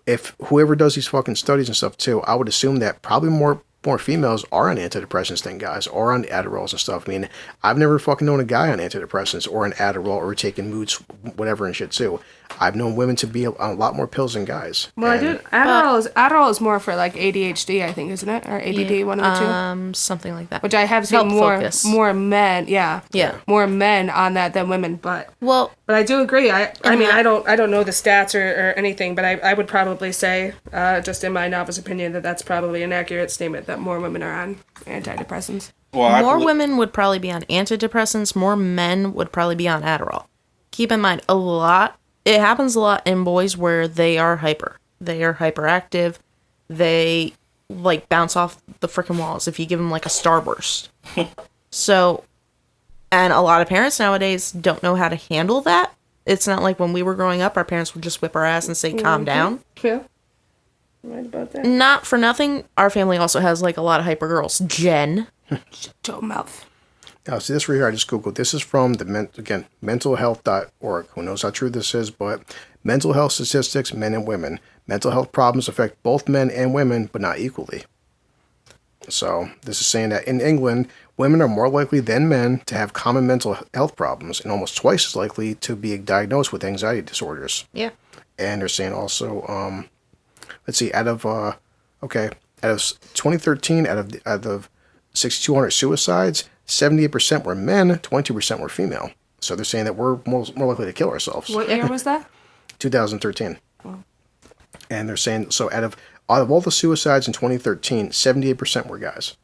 if whoever does these fucking studies and stuff too, I would assume that probably more females are on antidepressants than guys, or on Adderalls and stuff. I mean, I've never fucking known a guy on antidepressants or an Adderall or taking moods, whatever and shit too. I've known women to be on a lot more pills than guys. Well, And- I do. Adderall is more for like ADHD, I think, isn't it? Or ADD, one of the two. Something like that. Which I have Help seen focus. more men, yeah, more men on that than women. But I do agree. I mean, I don't know the stats or anything, but I would probably say, just in my novice opinion, that that's probably an accurate statement that more women are on antidepressants. Well, More women would probably be on antidepressants. More men would probably be on Adderall. Keep in mind, it happens a lot in boys where they are hyper. They are hyperactive. They, like, bounce off the freaking walls if you give them, like, a starburst. So, and a lot of parents nowadays don't know how to handle that. It's not like when we were growing up, our parents would just whip our ass and say, calm down. Yeah. Right about that. Not for nothing, our family also has, like, a lot of hyper girls. Jen. Joe mouth. Now, see this right here, I just Googled. This is from mentalhealth.org. Who knows how true this is, but mental health statistics, men and women. Mental health problems affect both men and women, but not equally. So, this is saying that in England, women are more likely than men to have common mental health problems and almost twice as likely to be diagnosed with anxiety disorders. Yeah. And they're saying also, let's see, out of 2013, out of 6,200 suicides, 78% were men, 22% were female. So they're saying that we're more likely to kill ourselves. What year was that? 2013. And they're saying, so out of all the suicides in 2013, 78% were guys.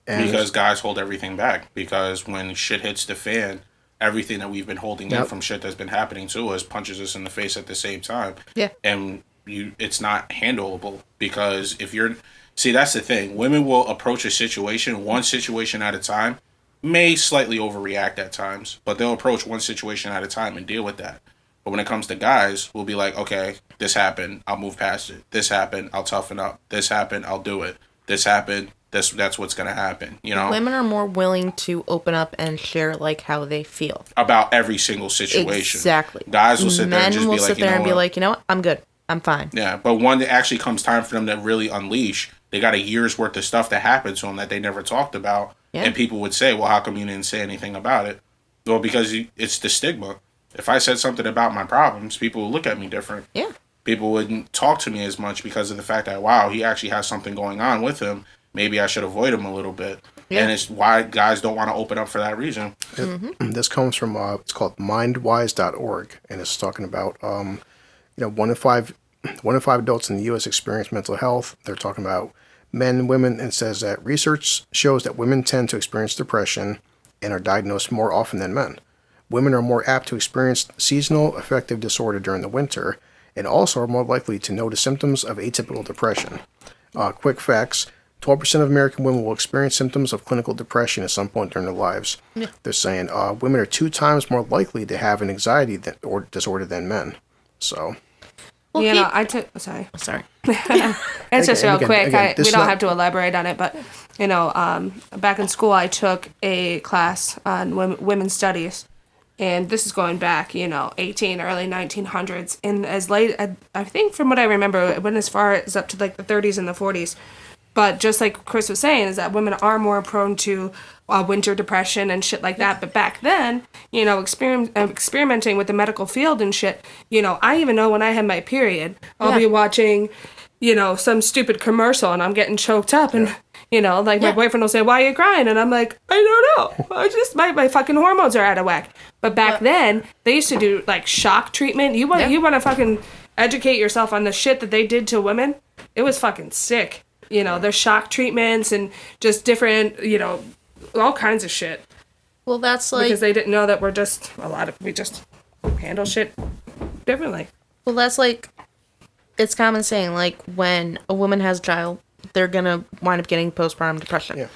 And because guys hold everything back. Because when shit hits the fan, everything that we've been holding in from shit that's been happening to us punches us in the face at the same time. Yeah. And it's not handleable. Because if you're... See, that's the thing. Women will approach a situation, one situation at a time, may slightly overreact at times, but they'll approach one situation at a time and deal with that. But when it comes to guys, we'll be like, okay, this happened, I'll move past it. This happened, I'll toughen up. This happened, I'll do it. This happened, that's what's going to happen, you know? Women are more willing to open up and share, like, how they feel. About every single situation. Exactly. Guys will sit there and just be like, Men will sit there and be like, you know what, I'm good. I'm fine. Yeah, but when it actually comes time for them to really unleash, they got a year's worth of stuff that happened to them that they never talked about. Yeah. And people would say, well, how come you didn't say anything about it? Well, because it's the stigma. If I said something about my problems, people would look at me different. Yeah. People wouldn't talk to me as much because of the fact that, wow, he actually has something going on with him. Maybe I should avoid him a little bit. Yeah. And it's why guys don't want to open up for that reason. This comes from it's called mindwise.org, and it's talking about one in five adults in the U.S. experience mental health. They're talking about men and women, and says that research shows that women tend to experience depression and are diagnosed more often than men. Women are more apt to experience seasonal affective disorder during the winter, and also are more likely to notice symptoms of atypical depression. Quick facts. 12% of American women will experience symptoms of clinical depression at some point during their lives. Yeah. They're saying women are 2 times more likely to have an anxiety or disorder than men. So, Well, I took. Sorry. It's just real quick. We don't not have to elaborate on it, but back in school, I took a class on women's studies, and this is going back, early 1900s, and as late, I think from what I remember, it went as far as up to like the 30s and the 40s. But just like Chris was saying, is that women are more prone to winter depression and shit like that. But back then, experimenting with the medical field and shit, I even know when I had my period, I'll be watching, some stupid commercial and I'm getting choked up. And, my boyfriend will say, why are you crying? And I'm like, I don't know. I just, my fucking hormones are out of whack. But back then, they used to do, like, shock treatment. You want to fucking educate yourself on the shit that they did to women? It was fucking sick. There's shock treatments and just different, all kinds of shit. Well, that's like... Because they didn't know that we just handle shit differently. Well, that's like... It's common saying, like, when a woman has a child, they're gonna wind up getting postpartum depression. Yeah,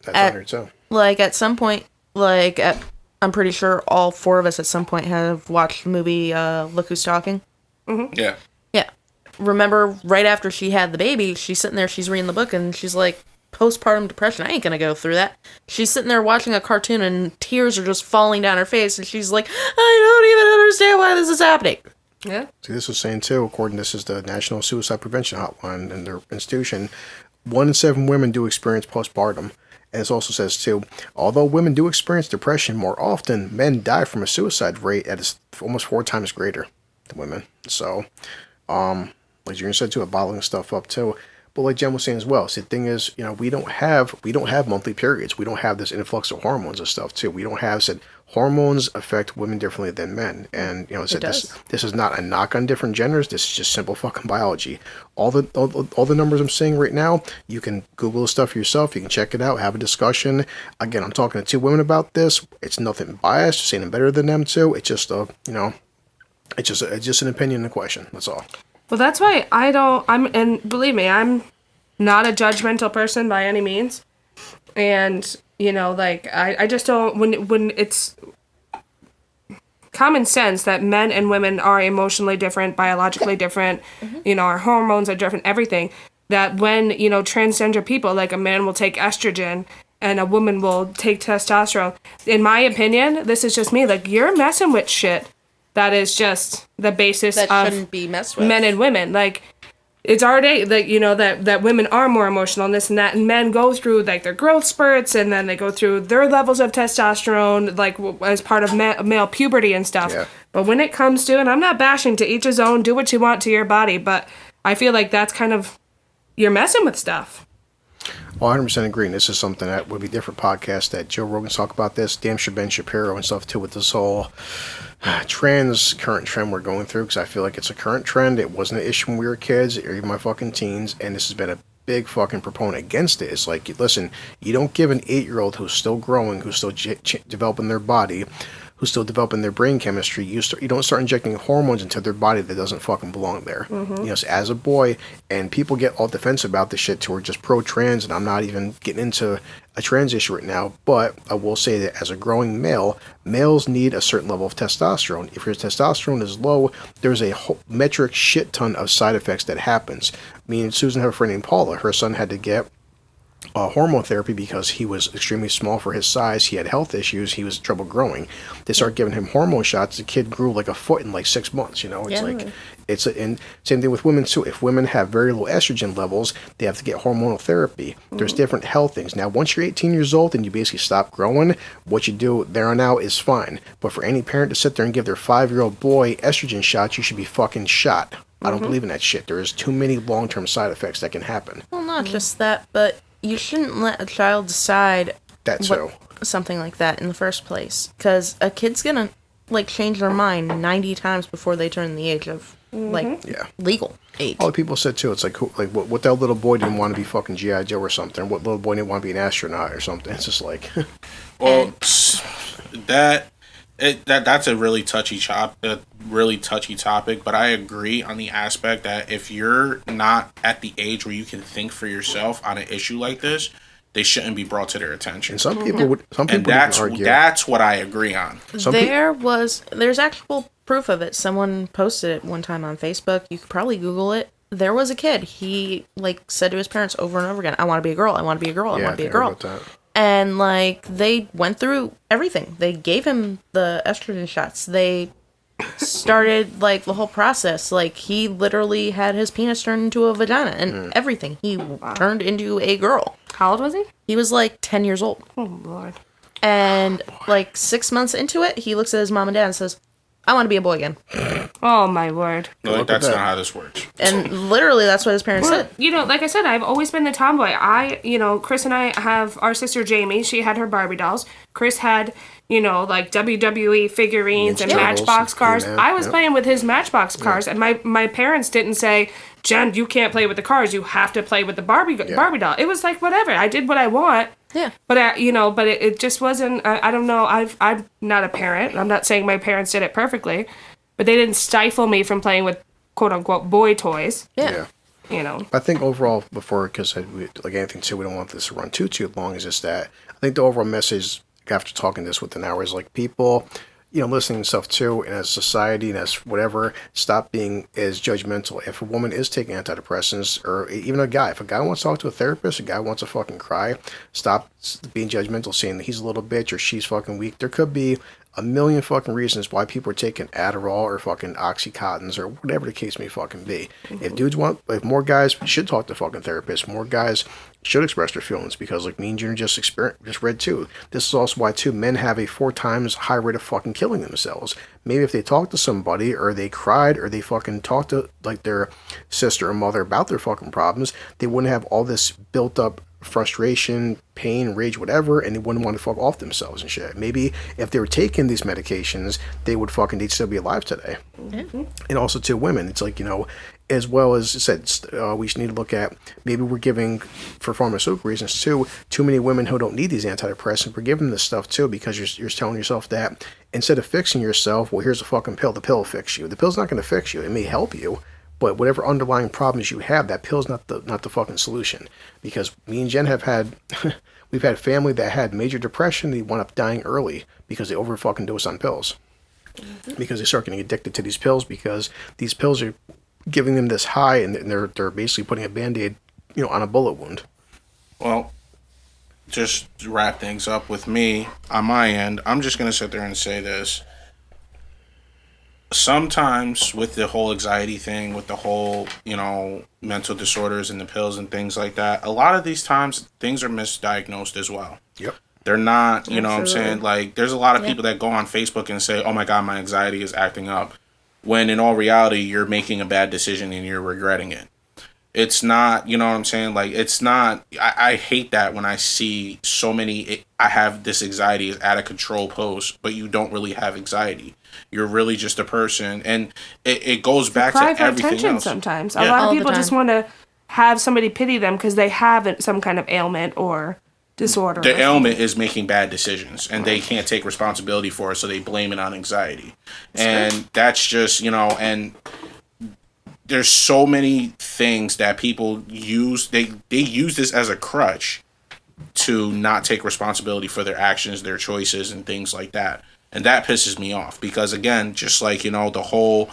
that's 100 so. Like, at some point, I'm pretty sure all 4 of us at some point have watched the movie Look Who's Talking. Mm-hmm. Yeah. Yeah. Remember, right after she had the baby, she's sitting there, she's reading the book, and she's like, postpartum depression, I ain't gonna go through that. She's sitting there watching a cartoon, and tears are just falling down her face, and she's like, I don't even understand why this is happening. Yeah. See, this was saying, too, this is the National Suicide Prevention Hotline in their institution, 1 in 7 women do experience postpartum. And it also says, too, although women do experience depression more often, men die from a suicide rate that is almost 4 times greater than women. So, like Junior said, too, bottling stuff up, too. But like Jen was saying as well, see, the thing is, we don't have monthly periods. We don't have this influx of hormones and stuff, too. We don't have, hormones affect women differently than men. And, this is not a knock on different genders. This is just simple fucking biology. All the numbers I'm saying right now, you can Google the stuff yourself. You can check it out, have a discussion. Again, I'm talking to 2 women about this. It's nothing biased, saying I'm better than them, too. It's just, it's just an opinion and a question. That's all. Well, that's why and believe me, I'm not a judgmental person by any means. And, I just don't, when it's common sense that men and women are emotionally different, biologically different, our hormones are different, everything, that when, transgender people, like a man will take estrogen and a woman will take testosterone, in my opinion, this is just me, like, you're messing with shit. That is just the basis that of shouldn't be messed with. Men and women. Like, it's already, like, that women are more emotional and this and that, and men go through, like, their growth spurts, and then they go through their levels of testosterone, like, as part of male puberty and stuff. Yeah. But when it comes to, and I'm not bashing, to each his own, do what you want to your body, but I feel like that's kind of, you're messing with stuff. Well, 100% agree. And this is something that would be different podcasts that Joe Rogan's talk about this. Damn sure Ben Shapiro and stuff too with this whole current trend we're going through, because I feel like it's a current trend. It wasn't an issue when we were kids or even my fucking teens, and this has been a big fucking proponent against it. It's like, listen, you don't give an 8-year-old who's still growing, who's still developing their body, who's still developing their brain chemistry, you don't start injecting hormones into their body that doesn't fucking belong there. So as a boy, and people get all defensive about this shit too, or just pro-trans, and I'm not even getting into a trans issue right now, but I will say that as a growing male, males need a certain level of testosterone. If your testosterone is low, there's a metric shit ton of side effects that happens. Me and Susan have a friend named Paula. Her son had to get hormone therapy because he was extremely small for his size. He had health issues. He was trouble growing. They started giving him hormone shots. The kid grew like a foot in like 6 months. It's and same thing with women too. If women have very low estrogen levels, they have to get hormonal therapy. There's different health things. Now, once you're 18 years old and you basically stop growing, what you do there on out is fine. But for any parent to sit there and give their 5-year-old boy estrogen shots, you should be fucking shot. I don't believe in that shit. There is too many long-term side effects that can happen. Well, not just that, but you shouldn't let a child decide That too. something like that in the first place. Because a kid's gonna like change their mind 90 times before they turn the age of like legal age. All the people said too. It's like, what that little boy didn't want to be fucking GI Joe or something. What little boy didn't want to be an astronaut or something. It's just like, well, that's a really touchy topic. But I agree on the aspect that if you're not at the age where you can think for yourself on an issue like this, they shouldn't be brought to their attention. And some people would argue. That's what I agree on. There's actual proof of it. Someone posted it one time on Facebook. You could probably Google it. There was a kid. He like said to his parents over and over again, "I want to be a girl. I want to be a girl. I want to be a girl." And like they went through everything. They gave him the estrogen shots. They started like the whole process. Like he literally had his penis turned into a vagina and everything. He turned into a girl. How old was he? He was like 10 years old. Oh, Lord. And like 6 months into it, he looks at his mom and dad and says, "I want to be a boy again." Oh, my word. No, that's not how this works. And literally, that's what his parents said. You know, like I said, I've always been the tomboy. Chris and I have our sister Jamie. She had her Barbie dolls. Chris had, like WWE figurines and Matchbox cars. I was playing with his Matchbox cars, and my parents didn't say, "Jen, you can't play with the cars. You have to play with the Barbie doll." It was like, whatever. I did what I want. Yeah. But it just wasn't. I don't know. I'm not a parent. I'm not saying my parents did it perfectly, but they didn't stifle me from playing with quote unquote boy toys. Yeah. I think overall, because like anything too, we don't want this to run too long. Is just that I think the overall message after talking this within an hour is like people, listening and stuff too, and as society and as whatever, stop being as judgmental. If a woman is taking antidepressants, or even a guy, if a guy wants to talk to a therapist, a guy wants to fucking cry, stop being judgmental, saying that he's a little bitch or she's fucking weak. There could be a million fucking reasons why people are taking Adderall or fucking Oxycontins or whatever the case may fucking be. Mm-hmm. If more guys should talk to fucking therapists, more guys should express their feelings, because like me and Junior just read too. This is also why too men have a 4 times high rate of fucking killing themselves. Maybe if they talked to somebody or they cried or they fucking talked to like their sister or mother about their fucking problems, they wouldn't have all this built up frustration, pain, rage, whatever, and they wouldn't want to fuck off themselves and shit. Maybe if they were taking these medications, they'd still be alive today. Mm-hmm. And also to women, it's like, as well as said, we need to look at, maybe we're giving, for pharmaceutical reasons too many women who don't need these antidepressants, we're giving this stuff too, because you're telling yourself that instead of fixing yourself, well, here's a fucking pill, the pill will fix you. The pill's not going to fix you. It may help you, but whatever underlying problems you have, that pill's not the fucking solution. Because me and Jen we've had family that had major depression. They wound up dying early because they over fucking dose on pills. Mm-hmm. Because they start getting addicted to these pills, because these pills are giving them this high, and they're basically putting a Band-Aid, on a bullet wound. Well, just to wrap things up with me, on my end, I'm just going to sit there and say this. Sometimes with the whole anxiety thing, with the whole, mental disorders and the pills and things like that, a lot of these times things are misdiagnosed as well. Yep. They're not, what I'm saying? Like, there's a lot of people that go on Facebook and say, "Oh my God, my anxiety is acting up." When in all reality, you're making a bad decision and you're regretting it. It's not, what I'm saying? Like, it's not, I hate that when I see so many, I have this anxiety is out of control posts, but you don't really have anxiety. You're really just a person. And it goes back to everything else. Sometimes. A lot of people just want to have somebody pity them because they have some kind of ailment or disorder. The ailment is making bad decisions, and they can't take responsibility for it, so they blame it on anxiety. That's just, and there's so many things that people use. They use this as a crutch to not take responsibility for their actions, their choices, and things like that. And that pisses me off, because again, just like, the whole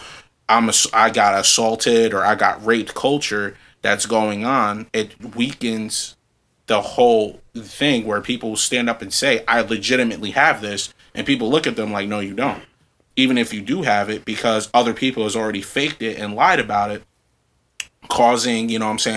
I got assaulted or I got raped culture that's going on, it weakens the whole thing where people stand up and say, "I legitimately have this," and people look at them like, "No, you don't." Even if you do have it, because other people has already faked it and lied about it, causing,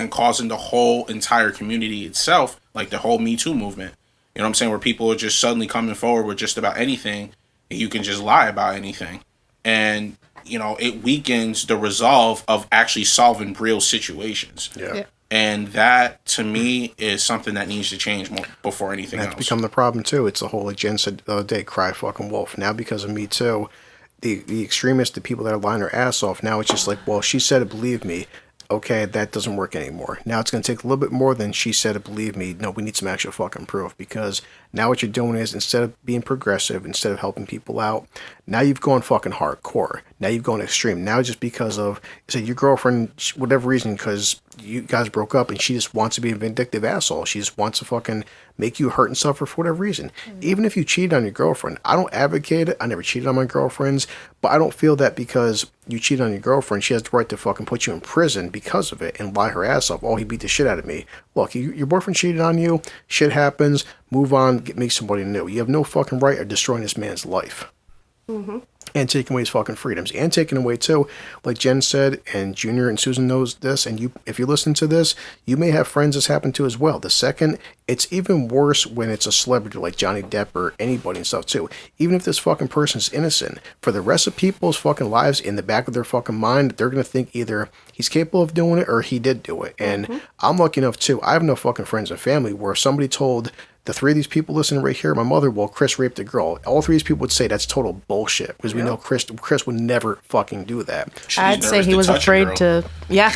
causing the whole entire community itself, like the whole Me Too movement, where people are just suddenly coming forward with just about anything, and you can just lie about anything. And, it weakens the resolve of actually solving real situations. Yeah. And that, to me, is something that needs to change before anything else. That's become the problem, too. It's the whole, like Jen said the other day, cry fucking wolf. Now, because of Me Too, the extremists, the people that are lying their ass off, now it's just like, well, she said it, believe me. Okay, that doesn't work anymore. Now it's going to take a little bit more than she said it, believe me. No, we need some actual fucking proof, because now what you're doing is, instead of being progressive, instead of helping people out, now you've gone fucking hardcore. Now you've gone extreme. Now just because of, say, your girlfriend, whatever reason, because you guys broke up and she just wants to be a vindictive asshole. She just wants to fucking make you hurt and suffer for whatever reason. Even if you cheat on your girlfriend, I don't advocate it. I never cheated on my girlfriends, but I don't feel that because you cheat on your girlfriend, she has the right to fucking put you in prison because of it and lie her ass off. Oh, he beat the shit out of me. Look, your boyfriend cheated on you. Shit happens. Move on. Make somebody new. You have no fucking right of destroying this man's life. Mm-hmm. And taking away his fucking freedoms. And taking away, too, like Jen said, and Junior and Susan knows this, and you, if you listen to this, you may have friends this happen to as well. The second, it's even worse when it's a celebrity like Johnny Depp or anybody and stuff, too. Even if this fucking person's innocent, for the rest of people's fucking lives, in the back of their fucking mind, they're going to think either he's capable of doing it or he did do it. And I'm lucky enough, too. I have no fucking friends and family where somebody told the three of these people listening right here, my mother, well, Chris raped a girl. All three of these people would say that's total bullshit, because we know Chris would never fucking do that. I'd say he was afraid to. Yeah,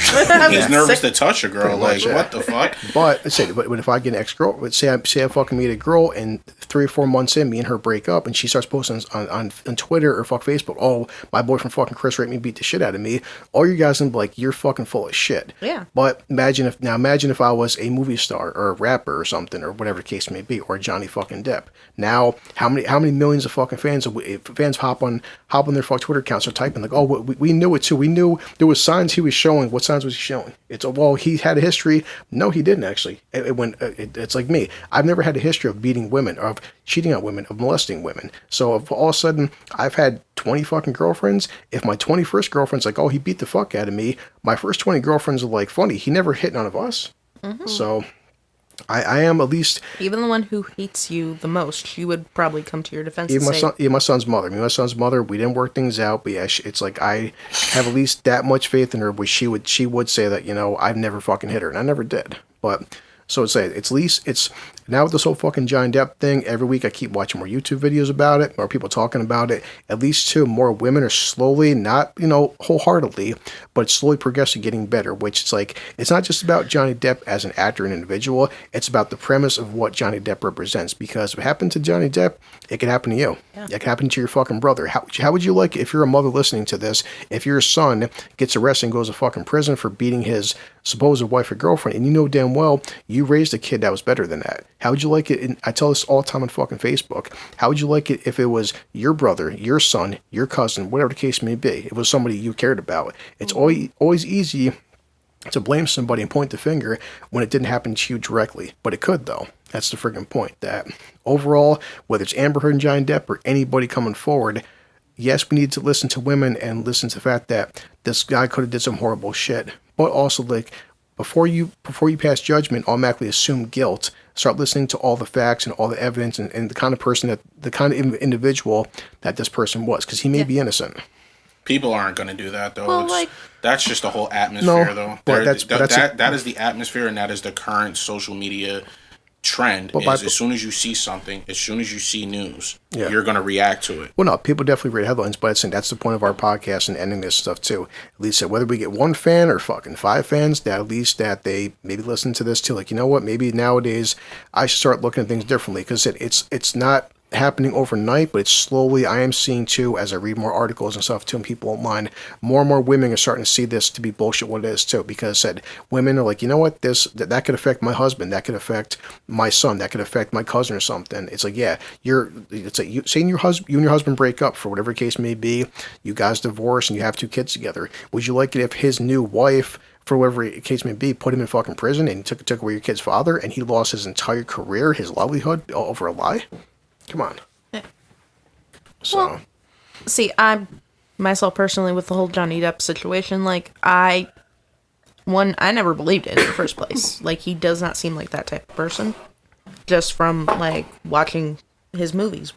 he's nervous to touch a girl. Like, what the fuck? But if I get an ex-girl, say I fucking meet a girl, and 3 or 4 months in, me and her break up, and she starts posting on Twitter or Facebook, oh, my boyfriend fucking Chris raped me, beat the shit out of me. All you guys will be like, you're fucking full of shit. Yeah. But imagine if I was a movie star or a rapper or something, or whatever the case may be, or Johnny fucking Depp. Now, how many millions of fucking fans hop on their fucking Twitter accounts are typing like, oh, we knew it too. We knew there was signs he was showing. What signs was he showing? It's well, he had a history. No, he didn't actually. It's like me. I've never had a history of beating women, of cheating on women, of molesting women. So if all of a sudden I've had 20 fucking girlfriends, if my 21st girlfriend's like, oh, he beat the fuck out of me, my first 20 girlfriends are like, funny, he never hit none of us. Mm-hmm. So I am at least... Even the one who hates you the most, she would probably come to your defense and say... my son's mother. My son's mother, we didn't work things out, but yeah, it's like I have at least that much faith in her, where she would say that, I've never fucking hit her, and I never did. But... So it's at least it's now with this whole fucking Johnny Depp thing, every week I keep watching more YouTube videos about it, more people talking about it. At least more women are slowly, not, wholeheartedly, but slowly progressing, getting better, which it's like, it's not just about Johnny Depp as an actor and individual, it's about the premise of what Johnny Depp represents. Because if it happened to Johnny Depp, it could happen to you. Yeah. It could happen to your fucking brother. How would you like it if you're a mother listening to this, if your son gets arrested and goes to fucking prison for beating his supposed wife or girlfriend, and you know damn well you raised a kid that was better than that? How would you like it? And I tell this all the time on fucking Facebook. How would you like it if it was your brother, your son, your cousin, whatever the case may be? It was somebody you cared about. It's always easy to blame somebody and point the finger when it didn't happen to you directly. But it could, though. That's the friggin' point. That overall, whether it's Amber Heard and Johnny Depp or anybody coming forward, yes, we need to listen to women and listen to the fact that this guy could have did some horrible shit. But also, like, before you pass judgment, automatically assume guilt. Start listening to all the facts and all the evidence and the kind of person the kind of individual that this person was, because he may be innocent. People aren't going to do that, though. Well, that's just the whole atmosphere, though. That is the atmosphere, and that is the current social media trend. As soon as you see something, as soon as you see news, you're going to react to it. Well, no, people definitely read headlines, but that's the point of our podcast and ending this stuff too. At least that whether we get 1 fan or fucking 5 fans, that at least that they maybe listen to this too. Like, you know what? Maybe nowadays I should start looking at things differently, because it's not happening overnight, but it's slowly. I am seeing too, as I read more articles and stuff too, and people online, more and more women are starting to see this to be bullshit what it is too, because women are like, you know what, that could affect my husband, that could affect my son, that could affect my cousin or something. It's like, it's like you and your husband break up for whatever case may be, you guys divorce and you have 2 kids together. Would you like it if his new wife, for whatever case may be, put him in fucking prison and took away your kid's father, and he lost his entire career, his livelihood over a lie? Come on. Yeah. So. Well, see, I myself personally, with the whole Johnny Depp situation, like, I never believed it in the first place. Like, he does not seem like that type of person. Just from, like, watching his movies,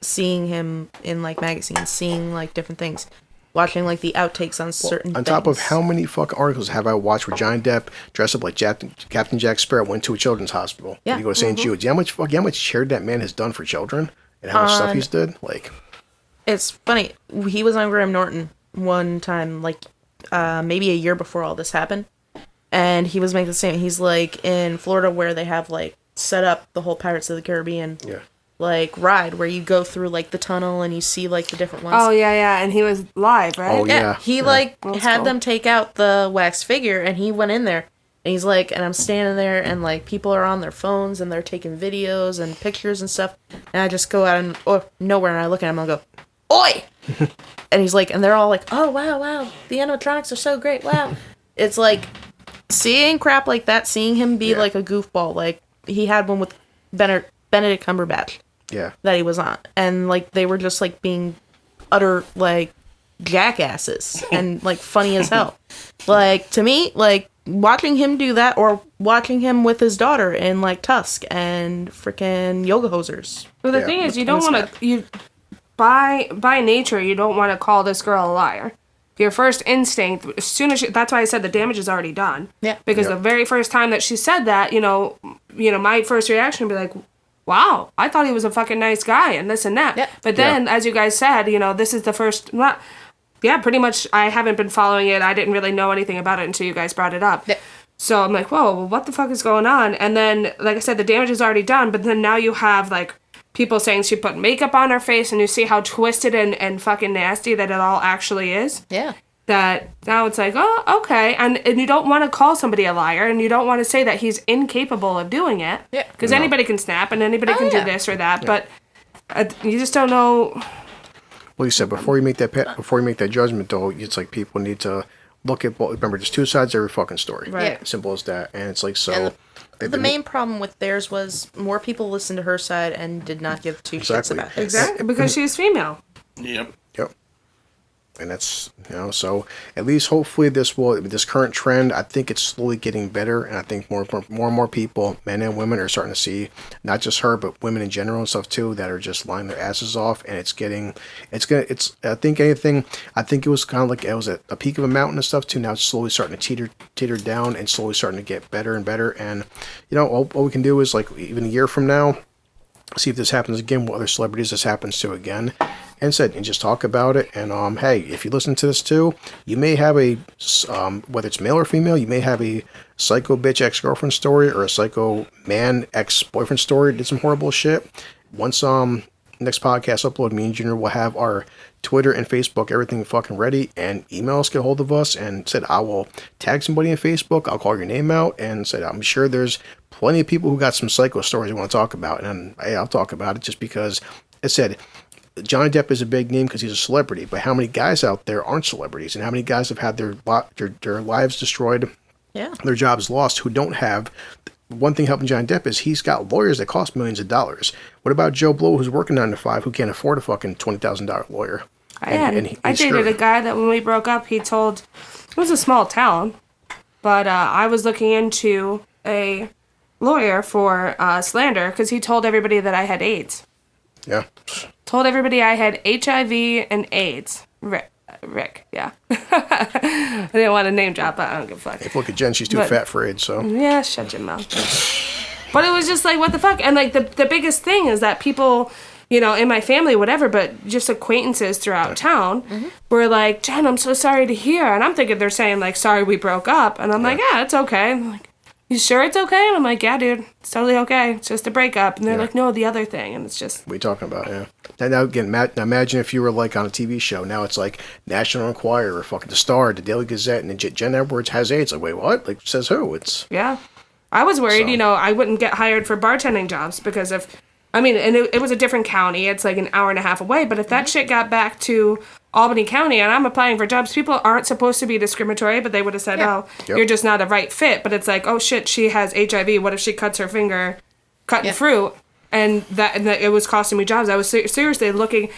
seeing him in, like, magazines, seeing, like, different things. watching like the outtakes on certain On top of things. how many fucking articles have I watched where Johnny Depp dressed up like Captain Jack Sparrow went to a children's hospital? Yeah. And you go to St. Jude. You know how much charity that man has done for children? And how much stuff he's did? Like, It's funny. He was on Graham Norton one time, like maybe a year before all this happened, and he was making the same. He's like in Florida where they have like set up the whole Pirates of the Caribbean like ride where you go through like the tunnel and you see like the different ones. Oh yeah, and he was live, right? Oh, yeah. He like That's had cool. them take out the wax figure, and he went in there. And he's like, and I'm standing there, and like people are on their phones, and they're taking videos and pictures and stuff. And I just go out and nowhere, and I look at him, and I go, "Oi!" And he's like, and they're all like, "Oh wow, the animatronics are so great, wow!" It's like seeing crap like that, seeing him be like a goofball. Like he had one with Benedict Cumberbatch yeah. that he was on, and like they were just like being utter like jackasses and like funny as hell. Like to me, like watching him do that, or watching him with his daughter in like Tusk and freaking Yoga Hosers. Well, the Yeah. thing is, you don't want to. By nature, you don't want to call this girl a liar. Your first instinct, as soon as that's why I said the damage is already done. Yeah. Because Yeah. the very first time that she said that, my first reaction would be like, "Wow, I thought he was a fucking nice guy," and this and that. Yeah. But then, as you guys said, this is the first. Yeah, pretty much. I haven't been following it. I didn't really know anything about it until you guys brought it up. Yeah. So I'm like, whoa, well, what the fuck is going on? And then, like I said, the damage is already done. But then now you have like people saying she put makeup on her face, and you see how twisted and fucking nasty that it all actually is. Yeah. That now it's like, oh, okay. And you don't want to call somebody a liar, and you don't want to say that he's incapable of doing it. Yeah. Because anybody can snap, and anybody can yeah. do this or that. But you just don't know. Well, you said before you make that judgment, though, it's like people need to look at. Remember, there's two sides to every fucking story. Right. Yeah. Simple as that. And it's like so. And they've The been- main problem with theirs was more people listened to her side and did not give two shits Exactly. about his. Exactly. Because she's female. Yep. Yep. And that's, so at least hopefully this current trend, I think it's slowly getting better. And I think more and more people, men and women, are starting to see not just her, but women in general and stuff too, that are just lying their asses off. And I think it was kind of like it was at a peak of a mountain and stuff too. Now it's slowly starting to teeter down and slowly starting to get better and better. And, all we can do is like even a year from now, see if this happens again, what other celebrities this happens to again, and just talk about it. And hey, if you listen to this too, you may have a whether it's male or female, you may have a psycho bitch ex-girlfriend story or a psycho man ex-boyfriend story, did some horrible shit. Once next podcast upload, me and Junior will have our Twitter and Facebook, everything fucking ready, and email us, get a hold of us, and said I will tag somebody in Facebook, I'll call your name out, and said I'm sure there's plenty of people who got some psycho stories we want to talk about, and hey, I'll talk about it just because it said Johnny Depp is a big name because he's a celebrity, but how many guys out there aren't celebrities, and how many guys have had their lives destroyed, their jobs lost, who don't have. One thing helping Johnny Depp is he's got lawyers that cost millions of dollars. What about Joe Blow, who's working 9 to 5, who can't afford a fucking $20,000 lawyer? I dated screwed. a guy that when we broke up, he told, it was a small town, but I was looking into a lawyer for slander because he told everybody that I had AIDS. Yeah. Told everybody I had HIV and AIDS. Rick, yeah. I didn't want to name drop, but I don't give a fuck. If you look at Jen, she's too But- fat for AIDS, so. Yeah, shut your mouth. But it was just like, what the fuck? And like the biggest thing is that people, in my family, whatever, but just acquaintances throughout town were like, Jen, I'm so sorry to hear. And I'm thinking they're saying like, sorry we broke up. And I'm like, yeah, it's okay. And they're like, you sure it's okay? And I'm like, yeah, dude, it's totally okay. It's just a breakup. And they're like, no, the other thing. And it's just. What are you talking about? Yeah. Now again, now imagine if you were like on a TV show. Now it's like National Enquirer, fucking The Star, The Daily Gazette, and Jen Edwards has AIDS. Like, wait, what? Like, says who? It's. Yeah. I was worried, So- I wouldn't get hired for bartending jobs because of, and it was a different county. It's like an hour and a half away. But if that shit got back to Albany County and I'm applying for jobs, people aren't supposed to be discriminatory, but they would have said, oh, Yep. you're just not a right fit. But it's like, oh shit, she has HIV. What if she cuts her finger cutting fruit? And that it was costing me jobs. I was seriously looking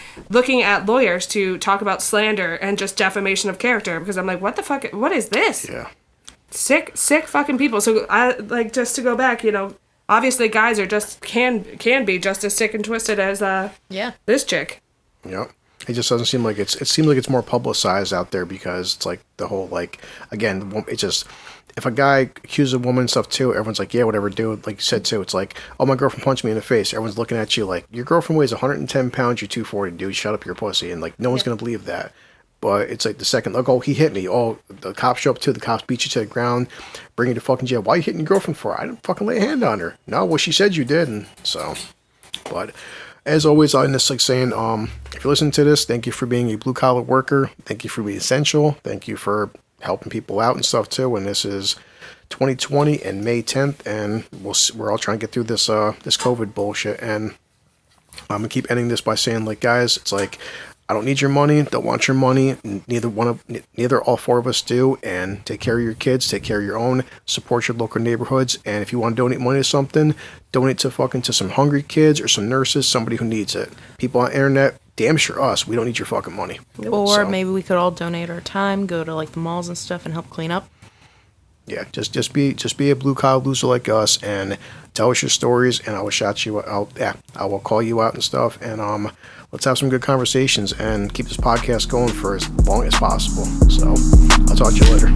at lawyers to talk about slander and just defamation of character because I'm like, what the fuck? What is this? Yeah. Sick fucking people. So I like just to go back, obviously guys are just can be just as sick and twisted as this chick. Yep. It just doesn't seem like it seems like it's more publicized out there because it's like the whole, like, again, it just, if a guy accuses a woman and stuff too, everyone's like, yeah, whatever, dude. Like you said too, it's like, oh, my girlfriend punched me in the face. Everyone's looking at you like, your girlfriend weighs 110 pounds, you're 240, dude. Shut up, your pussy. And like, no one's gonna believe that. But it's like the second, like, oh, he hit me. Oh, the cops show up too. The cops beat you to the ground, bring you to fucking jail. Why are you hitting your girlfriend for? I didn't fucking lay a hand on her. No, well, she said you did, and so, but. As always, I'm just like saying, if you're listening to this, thank you for being a blue collar worker. Thank you for being essential. Thank you for helping people out and stuff too. And this is 2020 and May 10th, and we're all trying to get through this this COVID bullshit. And I'm gonna keep ending this by saying, like, guys, it's like, I don't need your money, don't want your money. Neither all four of us do. And take care of your kids, take care of your own, support your local neighborhoods. And if you want to donate money to something, donate to some hungry kids or some nurses, somebody who needs it. People on the internet, damn sure us, we don't need your fucking money. Or maybe we could all donate our time, go to like the malls and stuff and help clean up. Yeah, just be a blue collar loser like us and tell us your stories, and I will shout you out. Yeah, I will call you out and stuff, and let's have some good conversations and keep this podcast going for as long as possible. So I'll talk to you later.